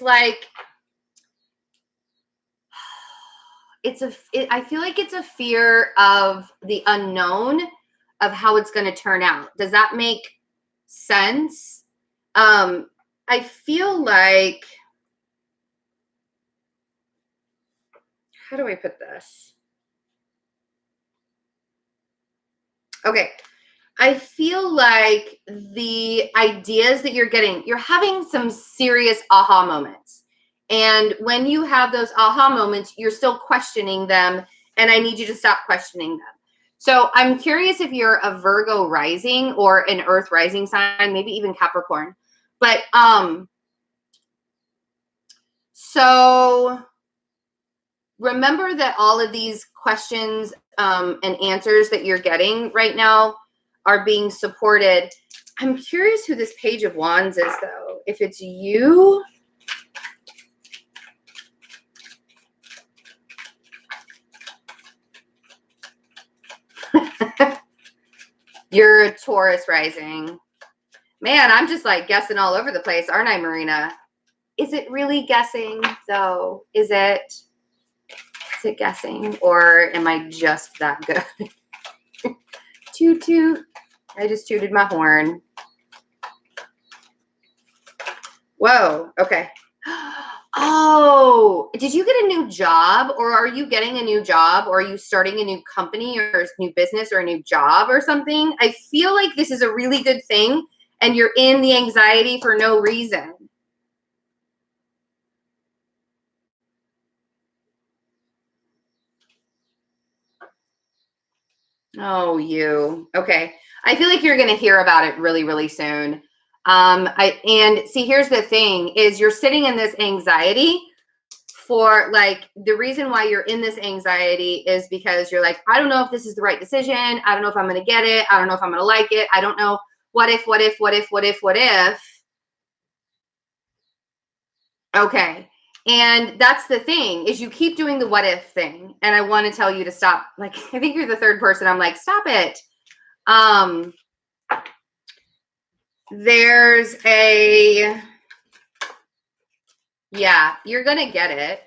like, I feel like it's a fear of the unknown, of how it's going to turn out. Does that make sense? I feel like, how do I put this? Okay. I feel like the ideas that you're getting, you're having some serious aha moments. And when you have those aha moments, you're still questioning them. And I need you to stop questioning them. So I'm curious if you're a Virgo rising or an Earth rising sign, maybe even Capricorn. But so remember that all of these questions and answers that you're getting right now are being supported. I'm curious who this Page of Wands is, though. If it's you. You're a Taurus rising. Man, I'm just like guessing all over the place, aren't I, Marina? Is it really guessing, though? Is it guessing, or am I just that good? Toot toot. I just tooted my horn. Whoa. Okay. Oh, did you get a new job, or are you getting a new job, or are you starting a new company or a new business or a new job or something? I feel like this is a really good thing, and you're in the anxiety for no reason. Oh, you. Okay. I feel like you're going to hear about it really, really soon. And see, here's the thing is you're sitting in this anxiety for, like, the reason why you're in this anxiety is because you're like, I don't know if this is the right decision. I don't know if I'm going to get it. I don't know if I'm going to like it. I don't know. What if? Okay. And that's the thing is you keep doing the what if thing. And I want to tell you to stop. Like, I think you're the third person. I'm like, stop it. There's yeah, you're going to get it.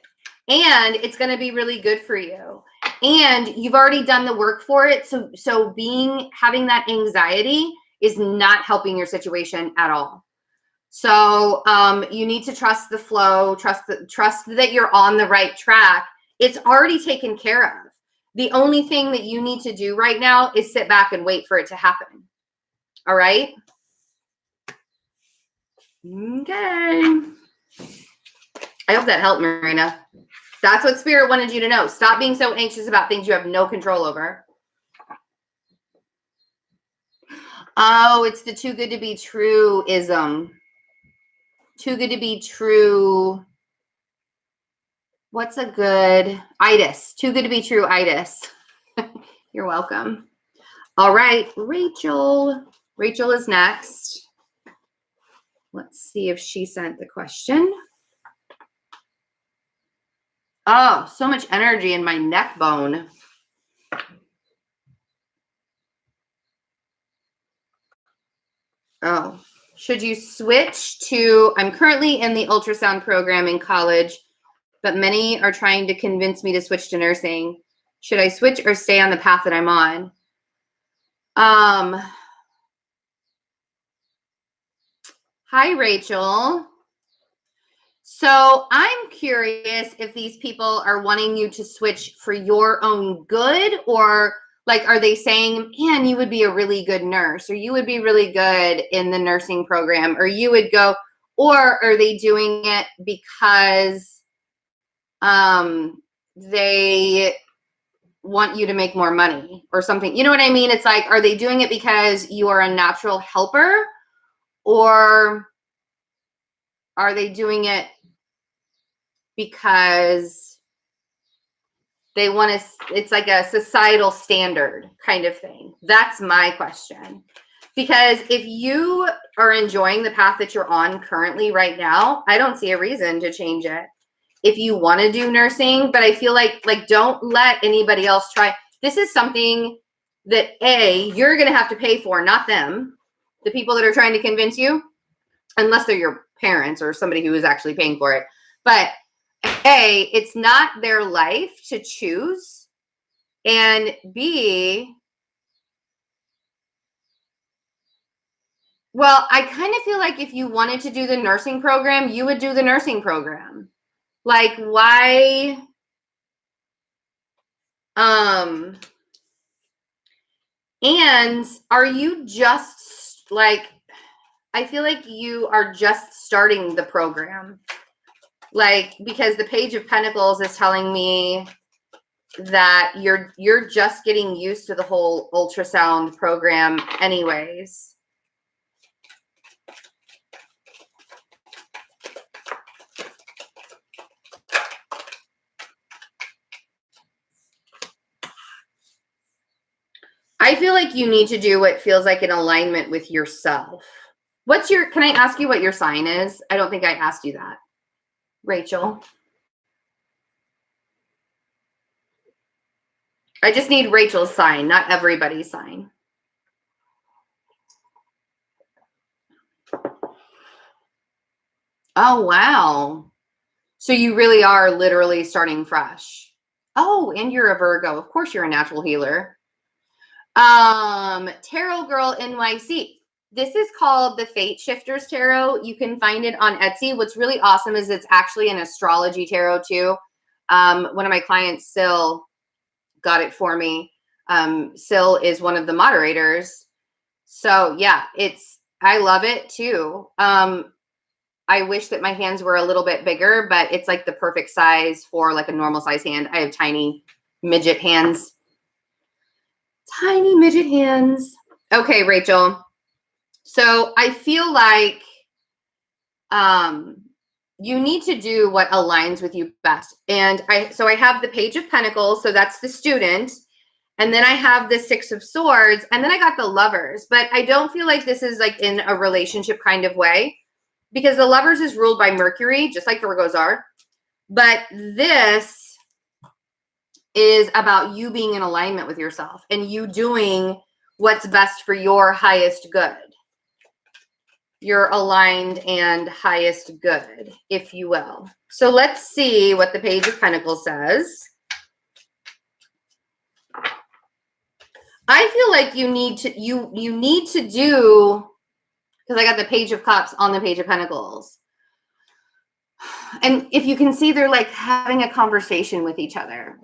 And it's going to be really good for you. And you've already done the work for it. So having that anxiety is not helping your situation at all. So you need to trust the flow, trust that you're on the right track. It's already taken care of. The only thing that you need to do right now is sit back and wait for it to happen. All right? Okay. I hope that helped, Marina. That's what Spirit wanted you to know. Stop being so anxious about things you have no control over. Oh, it's the too good to be true-ism. Too good to be true. What's a good itis? Too good to be true itis. You're welcome. All right, Rachel. Rachel is next. Let's see if she sent the question. Oh, so much energy in my neck bone. Oh, should you switch to, I'm currently in the ultrasound program in college, but many are trying to convince me to switch to nursing. Should I switch or stay on the path that I'm on? Hi, Rachel. So I'm curious if these people are wanting you to switch for your own good, or like, are they saying, man, you would be a really good nurse, or you would be really good in the nursing program, or you would go, or are they doing it because they want you to make more money or something? You know what I mean? It's like, are they doing it because you are a natural helper, or are they doing it because they want to, it's like a societal standard kind of thing? That's my question. Because if you are enjoying the path that you're on currently right now, I don't see a reason to change it. If you want to do nursing, but I feel like don't let anybody else try. This is something that you're going to have to pay for, not them, the people that are trying to convince you, unless they're your parents or somebody who is actually paying for it. But it's not their life to choose. And B, well, I kind of feel like if you wanted to do the nursing program, you would do the nursing program. Like, why? And are you just like, I feel like you are just starting the program. Like, because the Page of Pentacles is telling me that you're just getting used to the whole ultrasound program anyways. I feel like you need to do what feels like an alignment with yourself. Can I ask you what your sign is? I don't think I asked you that, Rachel. I just need Rachel's sign, not everybody's sign. Oh, wow. So you really are literally starting fresh. Oh, and you're a Virgo. Of course you're a natural healer. Tarot Girl NYC. This is called the Fate Shifters Tarot. You can find it on Etsy. What's really awesome is it's actually an astrology tarot too. One of my clients, Sil, got it for me. Sil is one of the moderators. So yeah, I love it too. I wish that my hands were a little bit bigger, but it's like the perfect size for like a normal size hand. I have tiny midget hands. Tiny midget hands. Okay, Rachel. So I feel like you need to do what aligns with you best. And I have the Page of Pentacles, so that's the student. And then I have the Six of Swords, and then I got the Lovers. But I don't feel like this is like in a relationship kind of way, because the Lovers is ruled by Mercury, just like Virgos are. But this is about you being in alignment with yourself and you doing what's best for your highest good. Your aligned and highest good, if you will. So let's see what the Page of Pentacles says. I feel like you need to do, because I got the Page of Cups on the Page of Pentacles. And if you can see, they're like having a conversation with each other.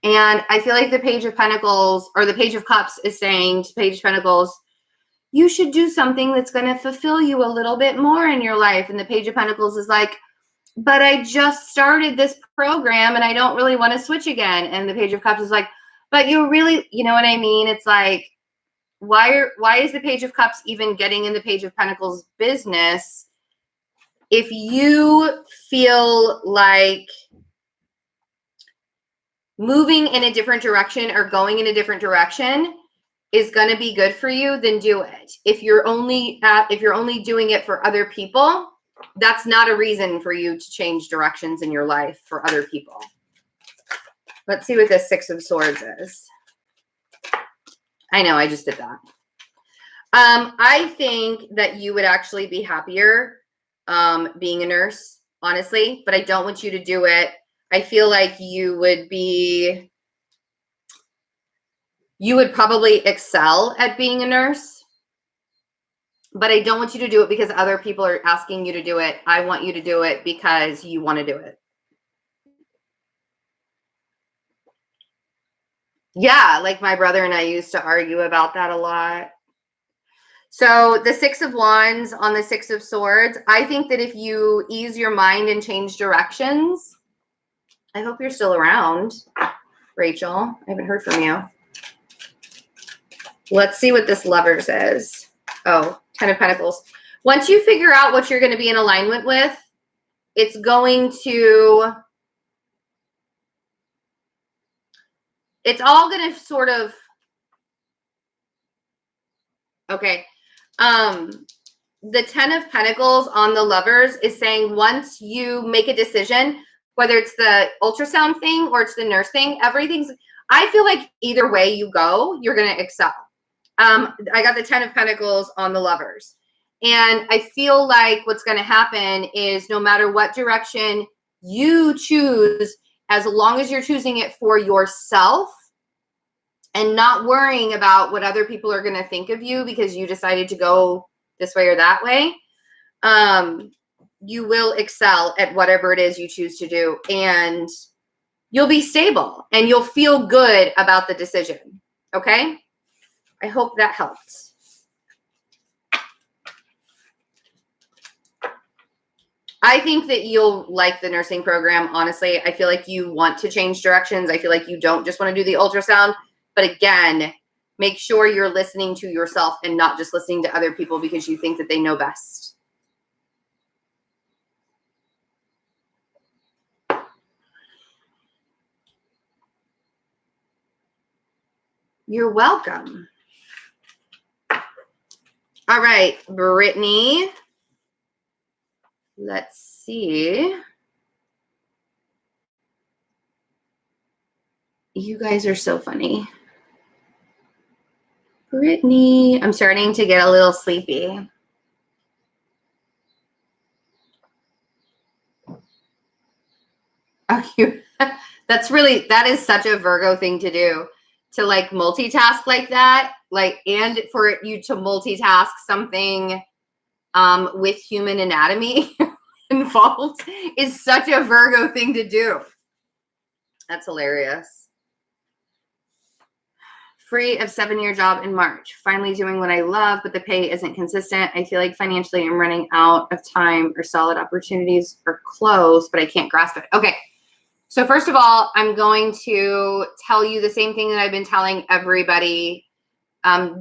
And I feel like the Page of Pentacles, or the Page of Cups, is saying to Page of Pentacles, you should do something that's going to fulfill you a little bit more in your life. And the Page of Pentacles is like, but I just started this program and I don't really want to switch again. And the Page of Cups is like, but you really, you know what I mean? It's like, why is the Page of Cups even getting in the Page of Pentacles business? If you feel like moving in a different direction or going in a different direction is going to be good for you, then do it. If you're only doing it for other people, that's not a reason for you to change directions in your life for other people. Let's see what the Six of Swords is. I know, I just did that. I think that you would actually be happier being a nurse, honestly, but I don't want you to do it. I feel like you would probably excel at being a nurse, but I don't want you to do it because other people are asking you to do it. I want you to do it because you want to do it. Yeah, like my brother and I used to argue about that a lot. So the Six of Wands on the Six of Swords, I think that if you ease your mind and change directions, I hope you're still around, Rachel. I haven't heard from you. Let's see what this Lovers is. Oh, Ten of Pentacles. Once you figure out what you're going to be in alignment with, it's all going to sort of, okay. The Ten of Pentacles on the Lovers is saying once you make a decision, whether it's the ultrasound thing or it's the nurse thing, I feel like either way you go, you're going to excel. I got the Ten of Pentacles on the Lovers. And I feel like what's going to happen is no matter what direction you choose, as long as you're choosing it for yourself and not worrying about what other people are going to think of you because you decided to go this way or that way, you will excel at whatever it is you choose to do. And you'll be stable and you'll feel good about the decision. Okay? I hope that helped. I think that you'll like the nursing program. Honestly, I feel like you want to change directions. I feel like you don't just want to do the ultrasound. But again, make sure you're listening to yourself and not just listening to other people because you think that they know best. You're welcome. All right, Brittany. Let's see. You guys are so funny. Brittany, I'm starting to get a little sleepy. Oh, that is such a Virgo thing to do, to like multitask like that, like, and for you to multitask something with human anatomy involved is such a Virgo thing to do. That's hilarious. Free of 7-year job in March. Finally doing what I love, but the pay isn't consistent. I feel like financially I'm running out of time or solid opportunities are close, but I can't grasp it. Okay. So first of all, I'm going to tell you the same thing that I've been telling everybody.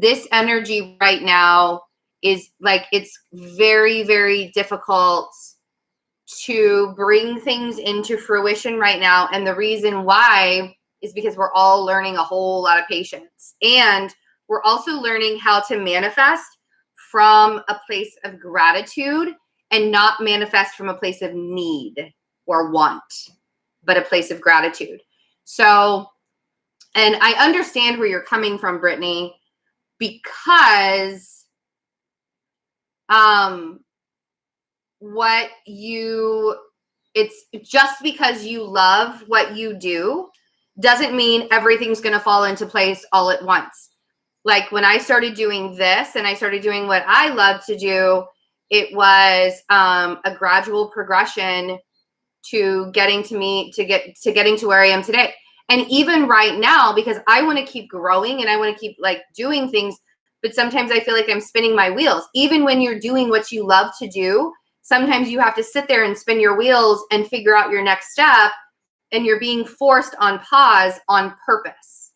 This energy right now is like, it's very, very difficult to bring things into fruition right now. And the reason why is because we're all learning a whole lot of patience. And we're also learning how to manifest from a place of gratitude and not manifest from a place of need or want, but a place of gratitude. So, and I understand where you're coming from, Brittany, because it's just because you love what you do doesn't mean everything's going to fall into place all at once. Like when I started doing this and I started doing what I love to do, it was a gradual progression to getting to where I am today. And even right now, because I want to keep growing and I want to keep like doing things, but sometimes I feel like I'm spinning my wheels. Even when you're doing what you love to do, sometimes you have to sit there and spin your wheels and figure out your next step, and you're being forced on pause on purpose.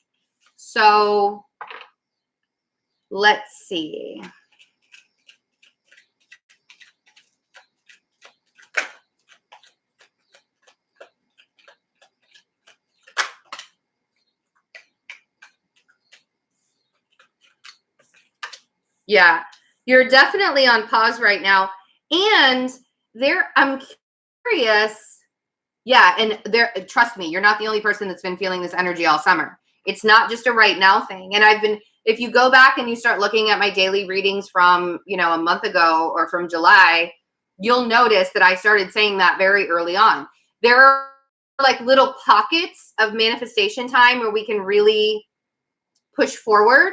So let's see. Yeah, you're definitely on pause right now. And I'm curious. Yeah, and trust me, you're not the only person that's been feeling this energy all summer. It's not just a right now thing. And if you go back and you start looking at my daily readings from, a month ago or from July, you'll notice that I started saying that very early on. There are like little pockets of manifestation time where we can really push forward.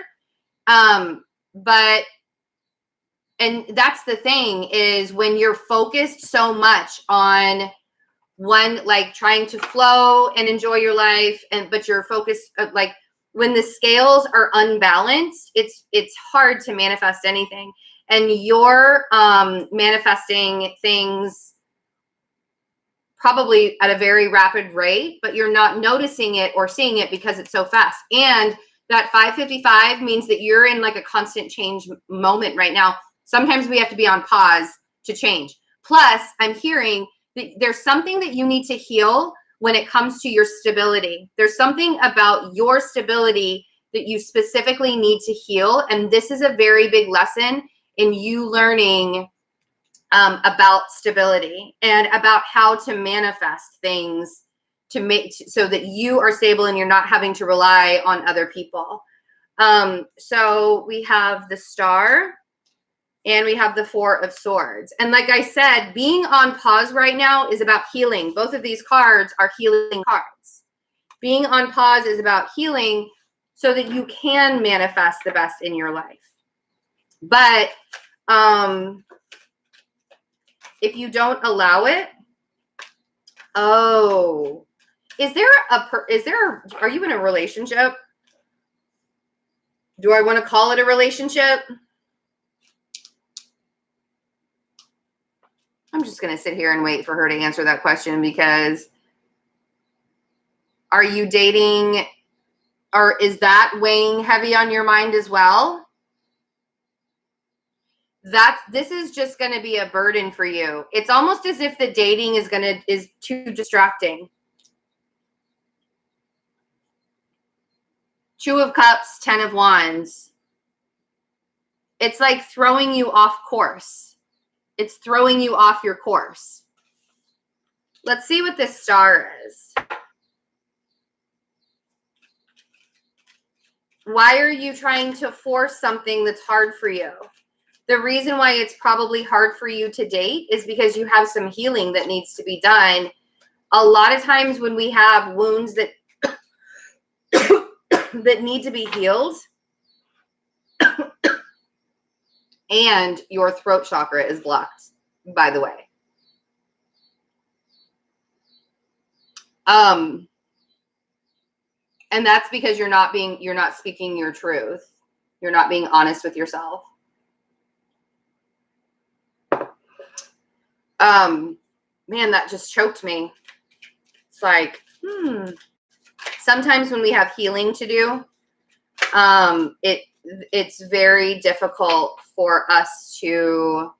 And that's the thing, is when you're focused so much on one, like trying to flow and enjoy your life, but you're focused, like when the scales are unbalanced, it's hard to manifest anything. And you're manifesting things probably at a very rapid rate, but you're not noticing it or seeing it because it's so fast. And that 555 means that you're in like a constant change moment right now. Sometimes we have to be on pause to change. Plus, I'm hearing that there's something that you need to heal when it comes to your stability. There's something about your stability that you specifically need to heal. And this is a very big lesson in you learning about stability and about how to manifest things to make so that you are stable and you're not having to rely on other people. So we have the Star and we have the Four of Swords. And like I said, being on pause right now is about healing. Both of these cards are healing cards. Being on pause is about healing so that you can manifest the best in your life. But if you don't allow it, are you in a relationship? Do I want to call it a relationship? I'm just going to sit here and wait for her to answer that question, because are you dating, or is that weighing heavy on your mind as well? This is just going to be a burden for you. It's almost as if the dating is too distracting. Two of Cups, 10 of Wands. It's like throwing you off course. It's throwing you off your course. Let's see what this Star is. Why are you trying to force something that's hard for you? The reason why it's probably hard for you to date is because you have some healing that needs to be done. A lot of times when we have wounds that that need to be healed, and your throat chakra is blocked, by the way. And that's because you're not speaking your truth. You're not being honest with yourself. Man, that just choked me. It's like, sometimes when we have healing to do, it's very difficult for us to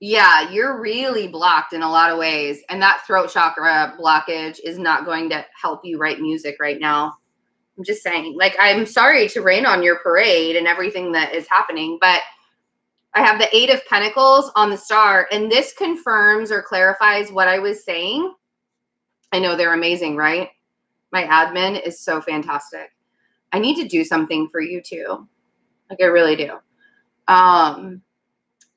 yeah, you're really blocked in a lot of ways. And that throat chakra blockage is not going to help you write music right now. I'm just saying, like, I'm sorry to rain on your parade and everything that is happening, but I have the 8 of Pentacles on the Star, and this confirms or clarifies what I was saying. I know they're amazing, right? My admin is so fantastic. I need to do something for you too. Like, I really do.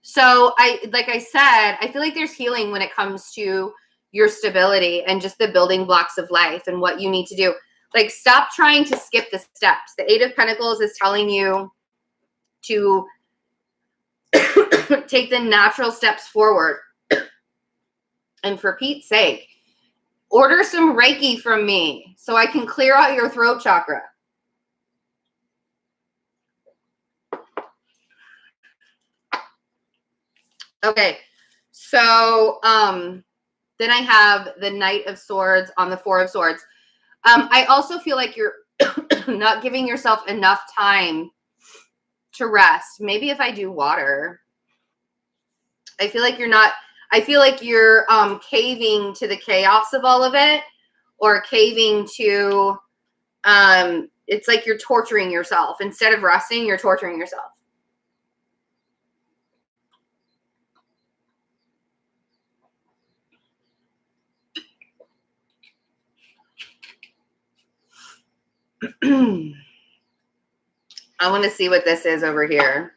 So like I said, I feel like there's healing when it comes to your stability and just the building blocks of life and what you need to do. Like, stop trying to skip the steps. The 8 of Pentacles is telling you to take the natural steps forward. And for Pete's sake, order some Reiki from me so I can clear out your throat chakra. Okay, so then I have the Knight of Swords on the 4 of Swords. I also feel like you're not giving yourself enough time to rest. Maybe if I do water. I feel like you're caving to the chaos of all of it. or caving to, it's like you're torturing yourself. Instead of resting, you're torturing yourself. I want to see what this is over here.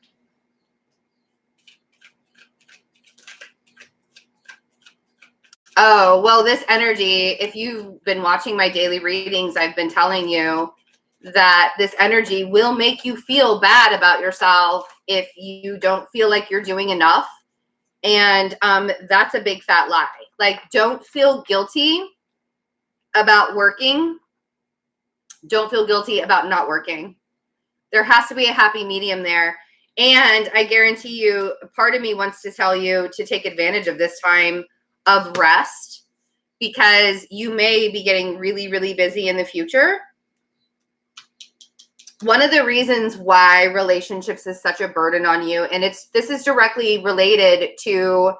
Oh, well, this energy, if you've been watching my daily readings, I've been telling you that this energy will make you feel bad about yourself if you don't feel like you're doing enough. And that's a big fat lie. Like, don't feel guilty about working. Don't feel guilty about not working. There has to be a happy medium there. And I guarantee you, part of me wants to tell you to take advantage of this time of rest, because you may be getting really, really busy in the future. One of the reasons why relationships is such a burden on you, and this is directly related to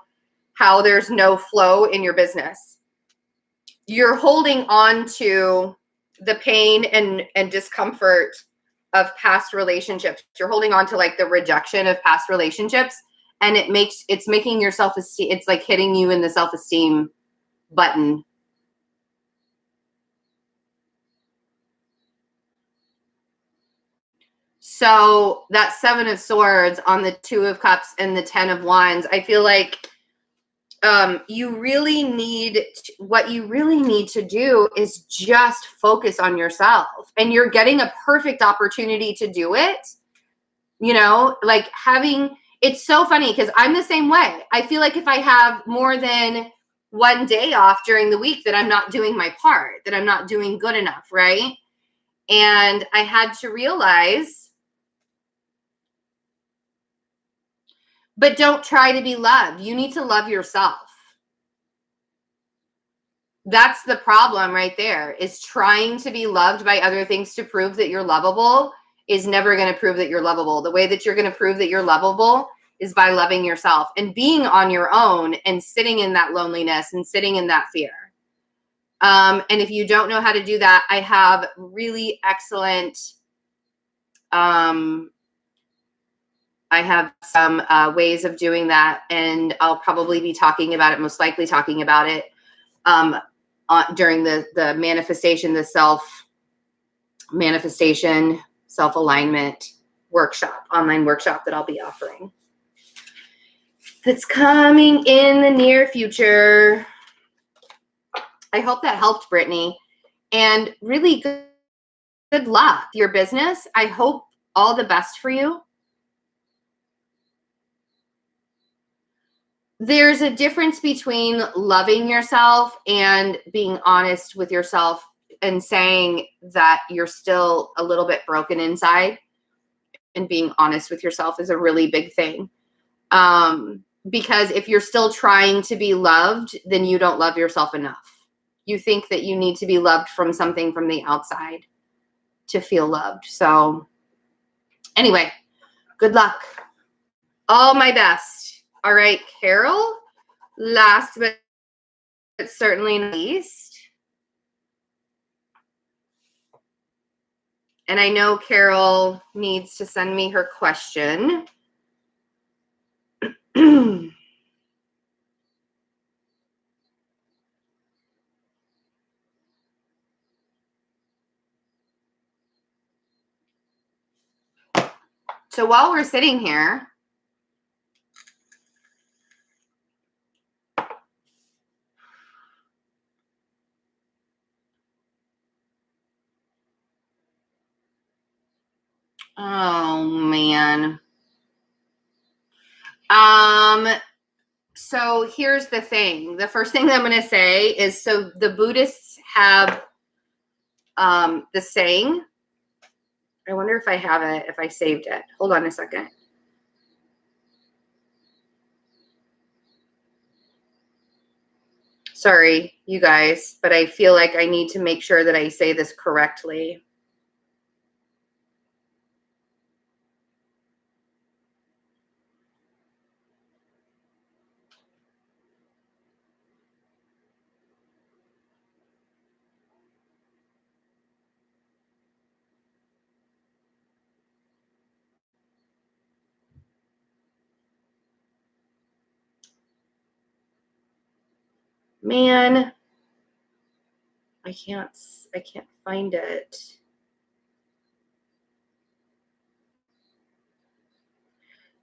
how there's no flow in your business. You're holding on to the pain and discomfort of past relationships. You're holding on to like the rejection of past relationships, and it's making your self-esteem, it's like hitting you in the self-esteem button. So that 7 of Swords on the 2 of Cups and the 10 of Wands, I feel like what you really need to do is just focus on yourself, and you're getting a perfect opportunity to do it. You know, like it's so funny because I'm the same way. I feel like if I have more than one day off during the week, that I'm not doing my part, that I'm not doing good enough, right? And I had to realize, but don't try to be loved. You need to love yourself. That's the problem right there, is trying to be loved by other things to prove that you're lovable is never going to prove that you're lovable. The way that you're going to prove that you're lovable is by loving yourself and being on your own and sitting in that loneliness and sitting in that fear. And if you don't know how to do that, I have really excellent, I have some ways of doing that, and I'll probably be talking about it, most likely talking about it during the manifestation, the self-manifestation, self-alignment workshop, online workshop that I'll be offering. That's coming in the near future. I hope that helped, Brittany. And really good luck. Your business, I hope all the best for you. There's a difference between loving yourself and being honest with yourself and saying that you're still a little bit broken inside. And being honest with yourself is a really big thing. Because if you're still trying to be loved, then you don't love yourself enough. You think that you need to be loved from something from the outside to feel loved. So anyway, good luck. All my best. All right, Carol, last but certainly not least. And I know Carol needs to send me her question. So while we're sitting here, oh man. So here's the thing. The first thing that I'm going to say is, so the Buddhists have the saying. I wonder if I have it, if I saved it. Hold on a second. Sorry, you guys, but I feel like I need to make sure that I say this correctly. Man, I can't find it.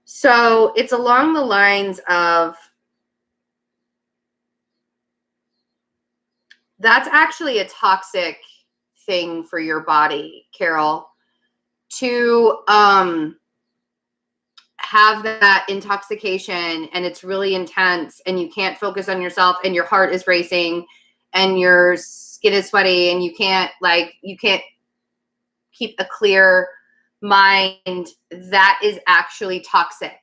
So it's along the lines of, that's actually a toxic thing for your body, Carol, to have that intoxication, and it's really intense, and you can't focus on yourself, and your heart is racing, and your skin is sweaty, and you can't keep a clear mind. That is actually toxic.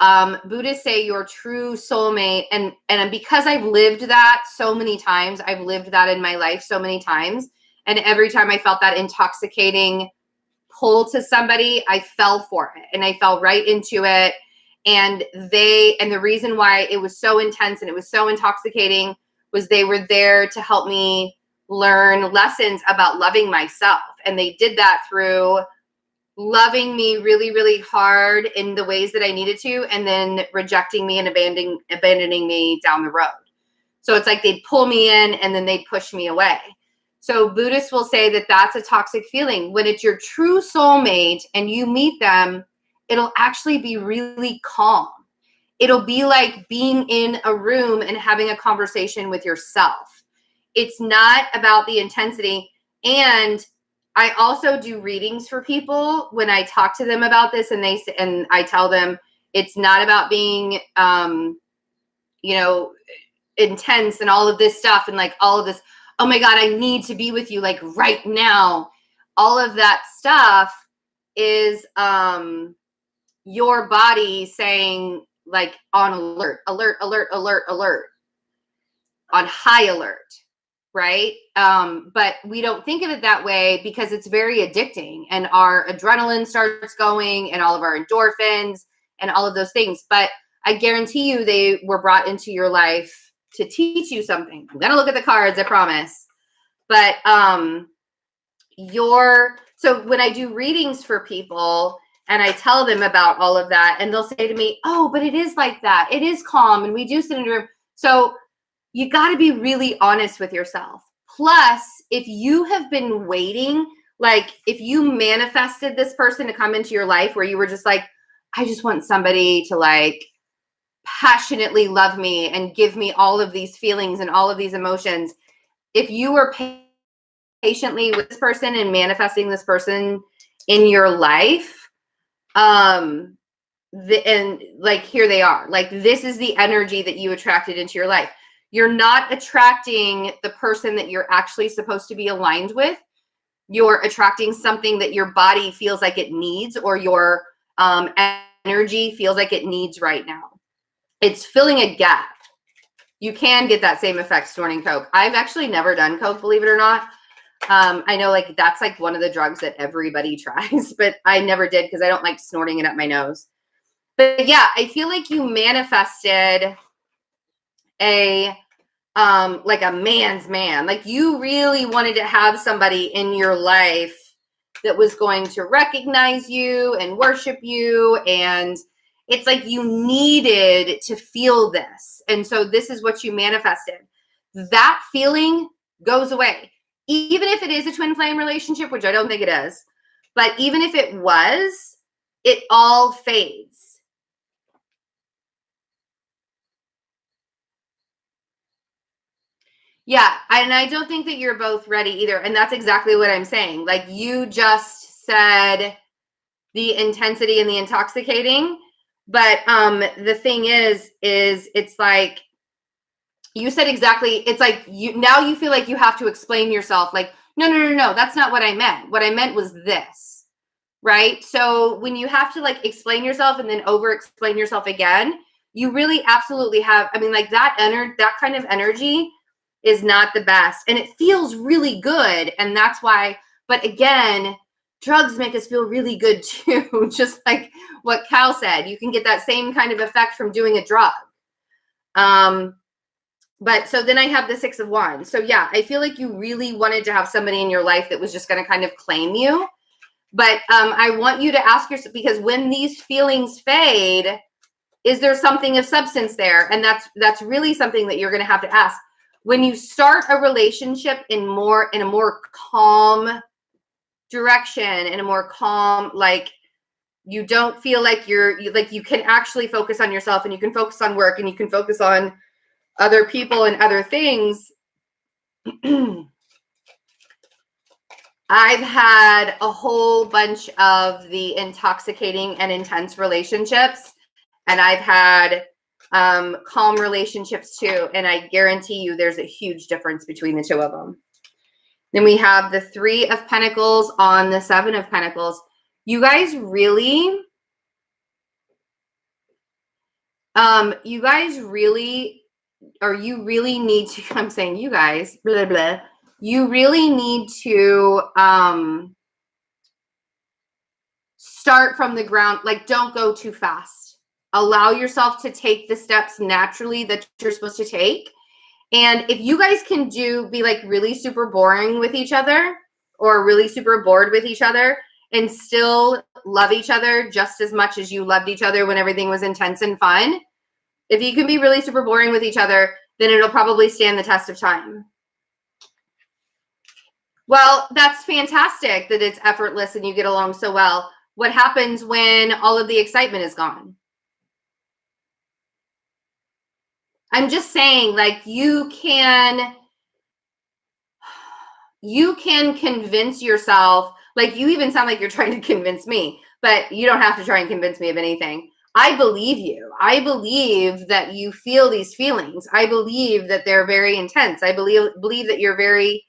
Buddhists say your true soulmate, and because I've lived that so many times, I've lived that in my life so many times, and every time I felt that intoxicating pull to somebody, I fell for it, and I fell right into it. And the reason why it was so intense and it was so intoxicating was they were there to help me learn lessons about loving myself. And they did that through loving me really, really hard in the ways that I needed to, and then rejecting me and abandoning me down the road. So it's like they'd pull me in and then they'd push me away. So Buddhists will say that that's a toxic feeling. When it's your true soulmate and you meet them, it'll actually be really calm. It'll be like being in a room and having a conversation with yourself. It's not about the intensity. And I also do readings for people when I talk to them about this, and I tell them it's not about being, intense and all of this stuff and like all of this, oh my God, I need to be with you like right now. All of that stuff is your body saying like on alert, on high alert, right? But we don't think of it that way because it's very addicting, and our adrenaline starts going and all of our endorphins and all of those things. But I guarantee you they were brought into your life to teach you something. I'm going to look at the cards, I promise. But so when I do readings for people and I tell them about all of that, and they'll say to me, oh, but it is like that. It is calm. And we do sit in a room. So you got to be really honest with yourself. Plus, if you have been waiting, like if you manifested this person to come into your life where you were just like, I just want somebody to like passionately love me and give me all of these feelings and all of these emotions. If you were patiently with this person and manifesting this person in your life, and like here they are, like this is the energy that you attracted into your life. You're not attracting the person that you're actually supposed to be aligned with. You're attracting something that your body feels like it needs, or your energy feels like it needs right now. It's filling a gap. You can get that same effect snorting Coke. I've actually never done Coke, believe it or not. I know like that's like one of the drugs that everybody tries, but I never did because I don't like snorting it up my nose. But yeah, I feel like you manifested like a man's man. Like you really wanted to have somebody in your life that was going to recognize you and worship you, and it's like you needed to feel this. And so this is what you manifested. That feeling goes away. Even if it is a twin flame relationship, which I don't think it is, but even if it was, it all fades. Yeah, and I don't think that you're both ready either. And that's exactly what I'm saying. Like you just said the intensity and the intoxicating. But the thing is it's like you said exactly, it's like you feel like you have to explain yourself. Like, no, that's not what I meant. What I meant was this, right? So when you have to like explain yourself and then over explain yourself again, you really absolutely have, I mean, like that kind of energy is not the best, and it feels really good. And that's why, but again, drugs make us feel really good too. Just like what Cal said, you can get that same kind of effect from doing a drug. But so then I have the 6 of Wands. So yeah, I feel like you really wanted to have somebody in your life that was just going to kind of claim you. But I want you to ask yourself, because when these feelings fade, is there something of substance there? And that's really something that you're going to have to ask. When you start a relationship in a more calm direction, in a more calm, like you don't feel like you can actually focus on yourself, and you can focus on work, and you can focus on other people and other things. I've had a whole bunch of the intoxicating and intense relationships, and I've had calm relationships too. And I guarantee you there's a huge difference between the two of them. Then we have the 3 of Pentacles on the 7 of Pentacles. You guys really, you really need to, I'm saying you guys, blah, blah. You really need to start from the ground. Like, don't go too fast. Allow yourself to take the steps naturally that you're supposed to take. And if you guys can be like really super boring with each other, or really super bored with each other, and still love each other just as much as you loved each other when everything was intense and fun, if you can be really super boring with each other, then it'll probably stand the test of time. Well, that's fantastic that it's effortless and you get along so well. What happens when all of the excitement is gone? I'm just saying, like, you can convince yourself, like, you even sound like you're trying to convince me, but you don't have to try and convince me of anything. I believe you. I believe that you feel these feelings. I believe that they're very intense. I believe that you're very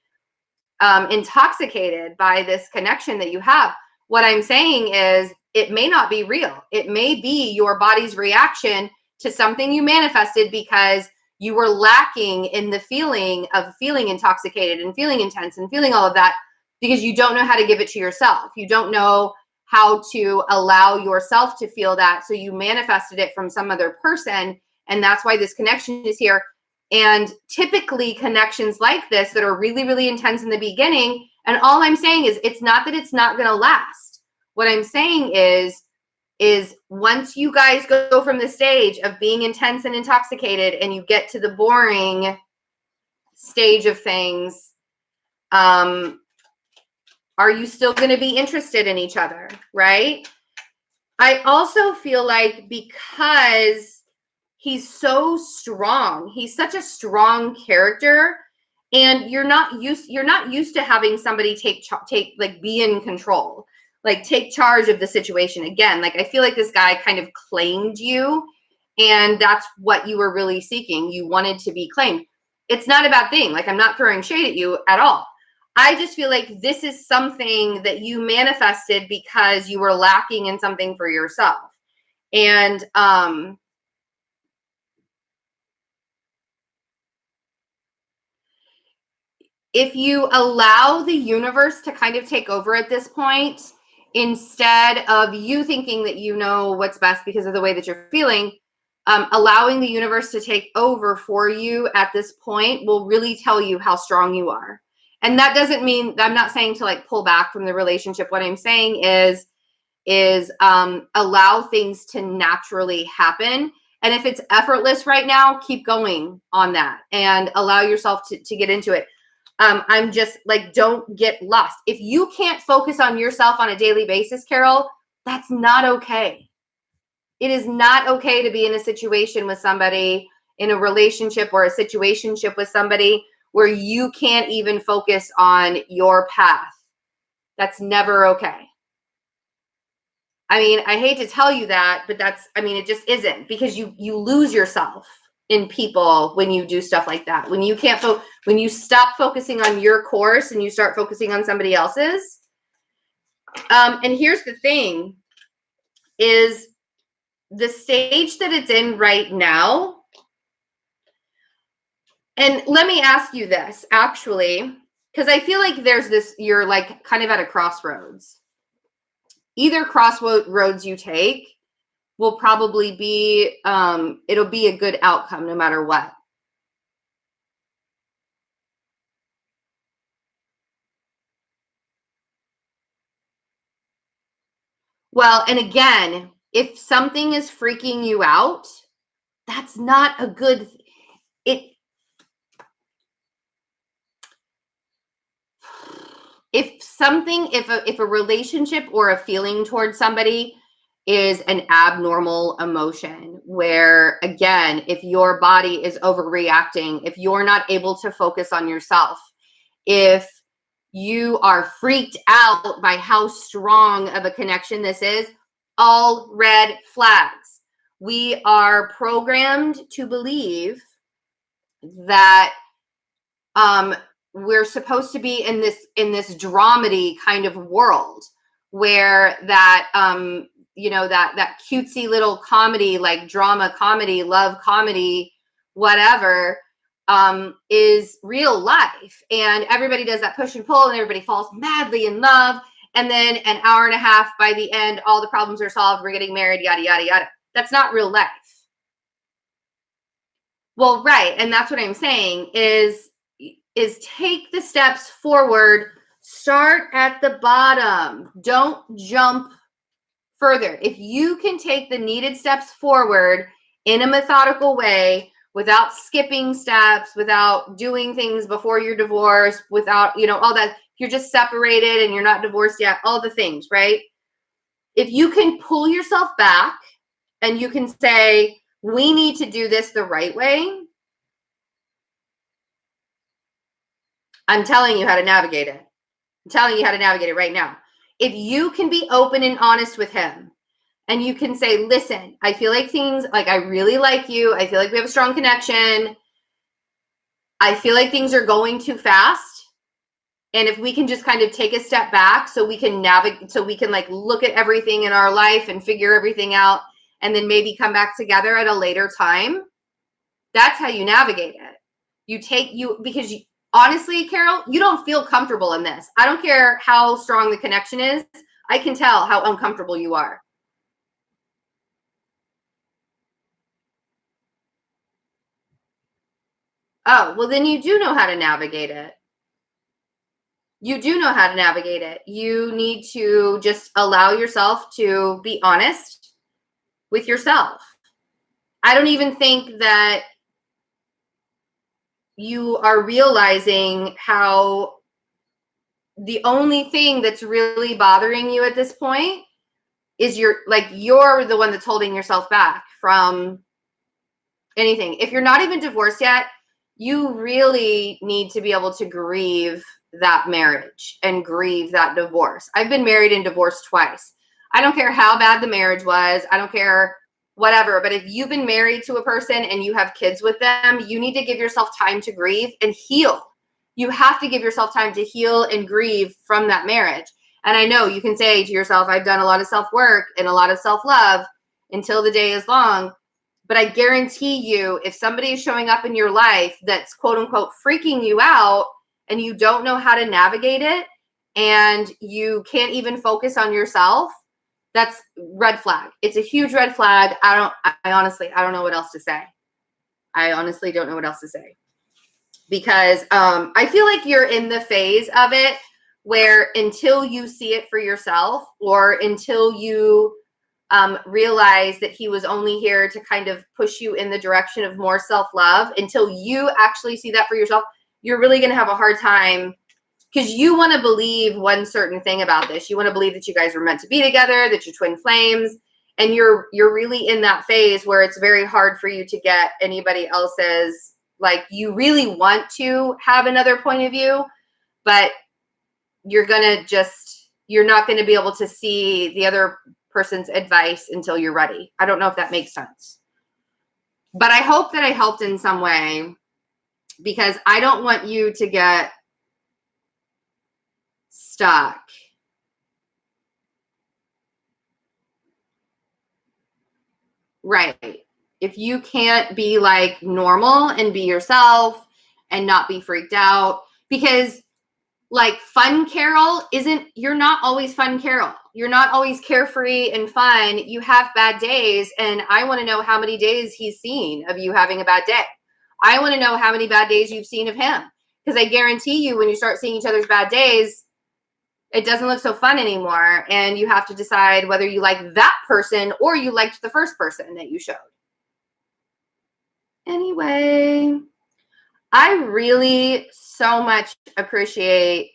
intoxicated by this connection that you have. What I'm saying is, it may not be real. It may be your body's reaction to something you manifested because you were lacking in the feeling of feeling intoxicated and feeling intense and feeling all of that, because you don't know how to give it to yourself. You don't know how to allow yourself to feel that. So you manifested it from some other person. And that's why this connection is here. And typically connections like this that are really, really intense in the beginning, and all I'm saying is, it's not that it's not going to last. What I'm saying is once you guys go from the stage of being intense and intoxicated and you get to the boring stage of things, are you still going to be interested in each other, right? I also feel like because he's so strong, he's such a strong character, and you're not used to having somebody like be in control, like take charge of the situation. Again, like, I feel like this guy kind of claimed you, and that's what you were really seeking. You wanted to be claimed. It's not a bad thing. Like, I'm not throwing shade at you at all. I just feel like this is something that you manifested because you were lacking in something for yourself. And if you allow the universe to kind of take over at this point, instead of you thinking that you know what's best because of the way that you're feeling, allowing the universe to take over for you at this point will really tell you how strong you are. And that doesn't mean, I'm not saying to like pull back from the relationship. What I'm saying is allow things to naturally happen. And if it's effortless right now, keep going on that and allow yourself to get into it. I'm just like, don't get lost. If you can't focus on yourself on a daily basis, Carol, that's not okay. It is not okay to be in a situation with somebody, in a relationship or a situationship with somebody where you can't even focus on your path. That's never okay. I mean, I hate to tell you that, but it just isn't, because you lose yourself in people when you do stuff like that. When you when you stop focusing on your course and you start focusing on somebody else's. And here's the thing is, the stage that it's in right now. And let me ask you this, actually, because I feel like there's this, you're like kind of at a crossroads. Either crossroads you take will probably be, it'll be a good outcome no matter what. Well, and again, if something is freaking you out, that's not a good, if a relationship or a feeling towards somebody is an abnormal emotion, where again, if your body is overreacting, if you're not able to focus on yourself, if you are freaked out by how strong of a connection this is, all red flags. We are programmed to believe that we're supposed to be in this dramedy kind of world, where that that cutesy little comedy, like drama comedy, love comedy, whatever, is real life, and everybody does that push and pull, and everybody falls madly in love, and then an hour and a half by the end, all the problems are solved, we're getting married, yada yada yada. That's not real life. Well, right, and that's what I'm saying is take the steps forward, start at the bottom, don't jump further. If you can take the needed steps forward in a methodical way, without skipping steps, without doing things before you're divorced, without, all that, you're just separated and you're not divorced yet, all the things, right? If you can pull yourself back and you can say, we need to do this the right way, I'm telling you how to navigate it. I'm telling you how to navigate it right now. If you can be open and honest with him, and you can say, listen, I feel like I really like you. I feel like we have a strong connection. I feel like things are going too fast. And if we can just kind of take a step back so we can navigate, so we can like look at everything in our life and figure everything out, and then maybe come back together at a later time. That's how you navigate it. Because honestly, Carol, you don't feel comfortable in this. I don't care how strong the connection is. I can tell how uncomfortable you are. Oh, well, then you do know how to navigate it. You do know how to navigate it. You need to just allow yourself to be honest with yourself. I don't even think that you are realizing how the only thing that's really bothering you at this point is you're the one that's holding yourself back from anything. If you're not even divorced yet, you really need to be able to grieve that marriage and grieve that divorce. I've been married and divorced twice. I don't care how bad the marriage was. I don't care whatever. But if you've been married to a person and you have kids with them, you need to give yourself time to grieve and heal. You have to give yourself time to heal and grieve from that marriage. And I know you can say to yourself, I've done a lot of self-work and a lot of self-love until the day is long. But I guarantee you, if somebody is showing up in your life that's quote unquote freaking you out and you don't know how to navigate it and you can't even focus on yourself, that's red flag. It's a huge red flag. I honestly don't know what else to say. I honestly don't know what else to say. Because I feel like you're in the phase of it where until you see it for yourself, or until you realize that he was only here to kind of push you in the direction of more self-love, until you actually see that for yourself, you're really going to have a hard time, because you want to believe one certain thing about this. You want to believe that you guys were meant to be together, that you're twin flames, and you're really in that phase where it's very hard for you to get anybody else's, like, you really want to have another point of view, but you're not going to be able to see the other person's advice until you're ready. I don't know if that makes sense. But I hope that I helped in some way, because I don't want you to get stuck. Right. If you can't be like normal and be yourself and not be freaked out, because like fun Carol you're not always fun Carol. You're not always carefree and fun. You have bad days, and I want to know how many days he's seen of you having a bad day. I want to know how many bad days you've seen of him, because I guarantee you when you start seeing each other's bad days, it doesn't look so fun anymore, and you have to decide whether you like that person or you liked the first person that you showed. Anyway, I really so much appreciate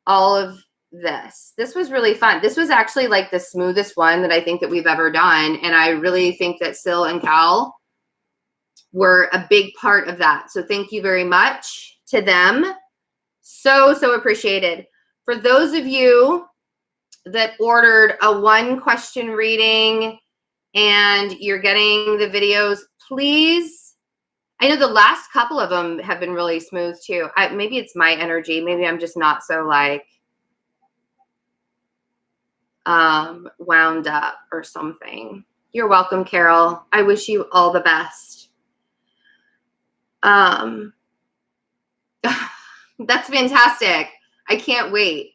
all of this. This was really fun. This was actually like the smoothest one that I think that we've ever done. And I really think that Sil and Cal were a big part of that. So thank you very much to them. So appreciated. For those of you that ordered a 1-question reading and you're getting the videos, please, I know the last couple of them have been really smooth too. Maybe it's my energy. Maybe I'm just not so like wound up or something. You're welcome, Carol. I wish you all the best. That's fantastic. I can't wait.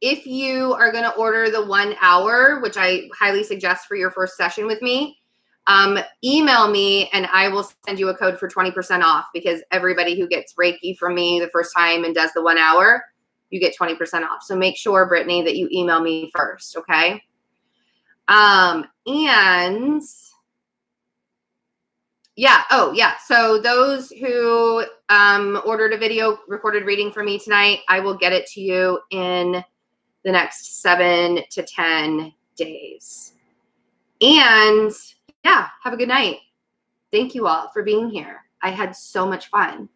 If you are going to order the 1 hour, which I highly suggest for your first session with me, email me and I will send you a code for 20% off, because everybody who gets Reiki from me the first time and does the 1 hour, you get 20% off. So make sure, Brittany, that you email me first. Okay. And yeah. Oh, yeah. So those who ordered a video recorded reading from me tonight, I will get it to you in the next 7 to 10 days. And yeah, have a good night. Thank you all for being here. I had so much fun.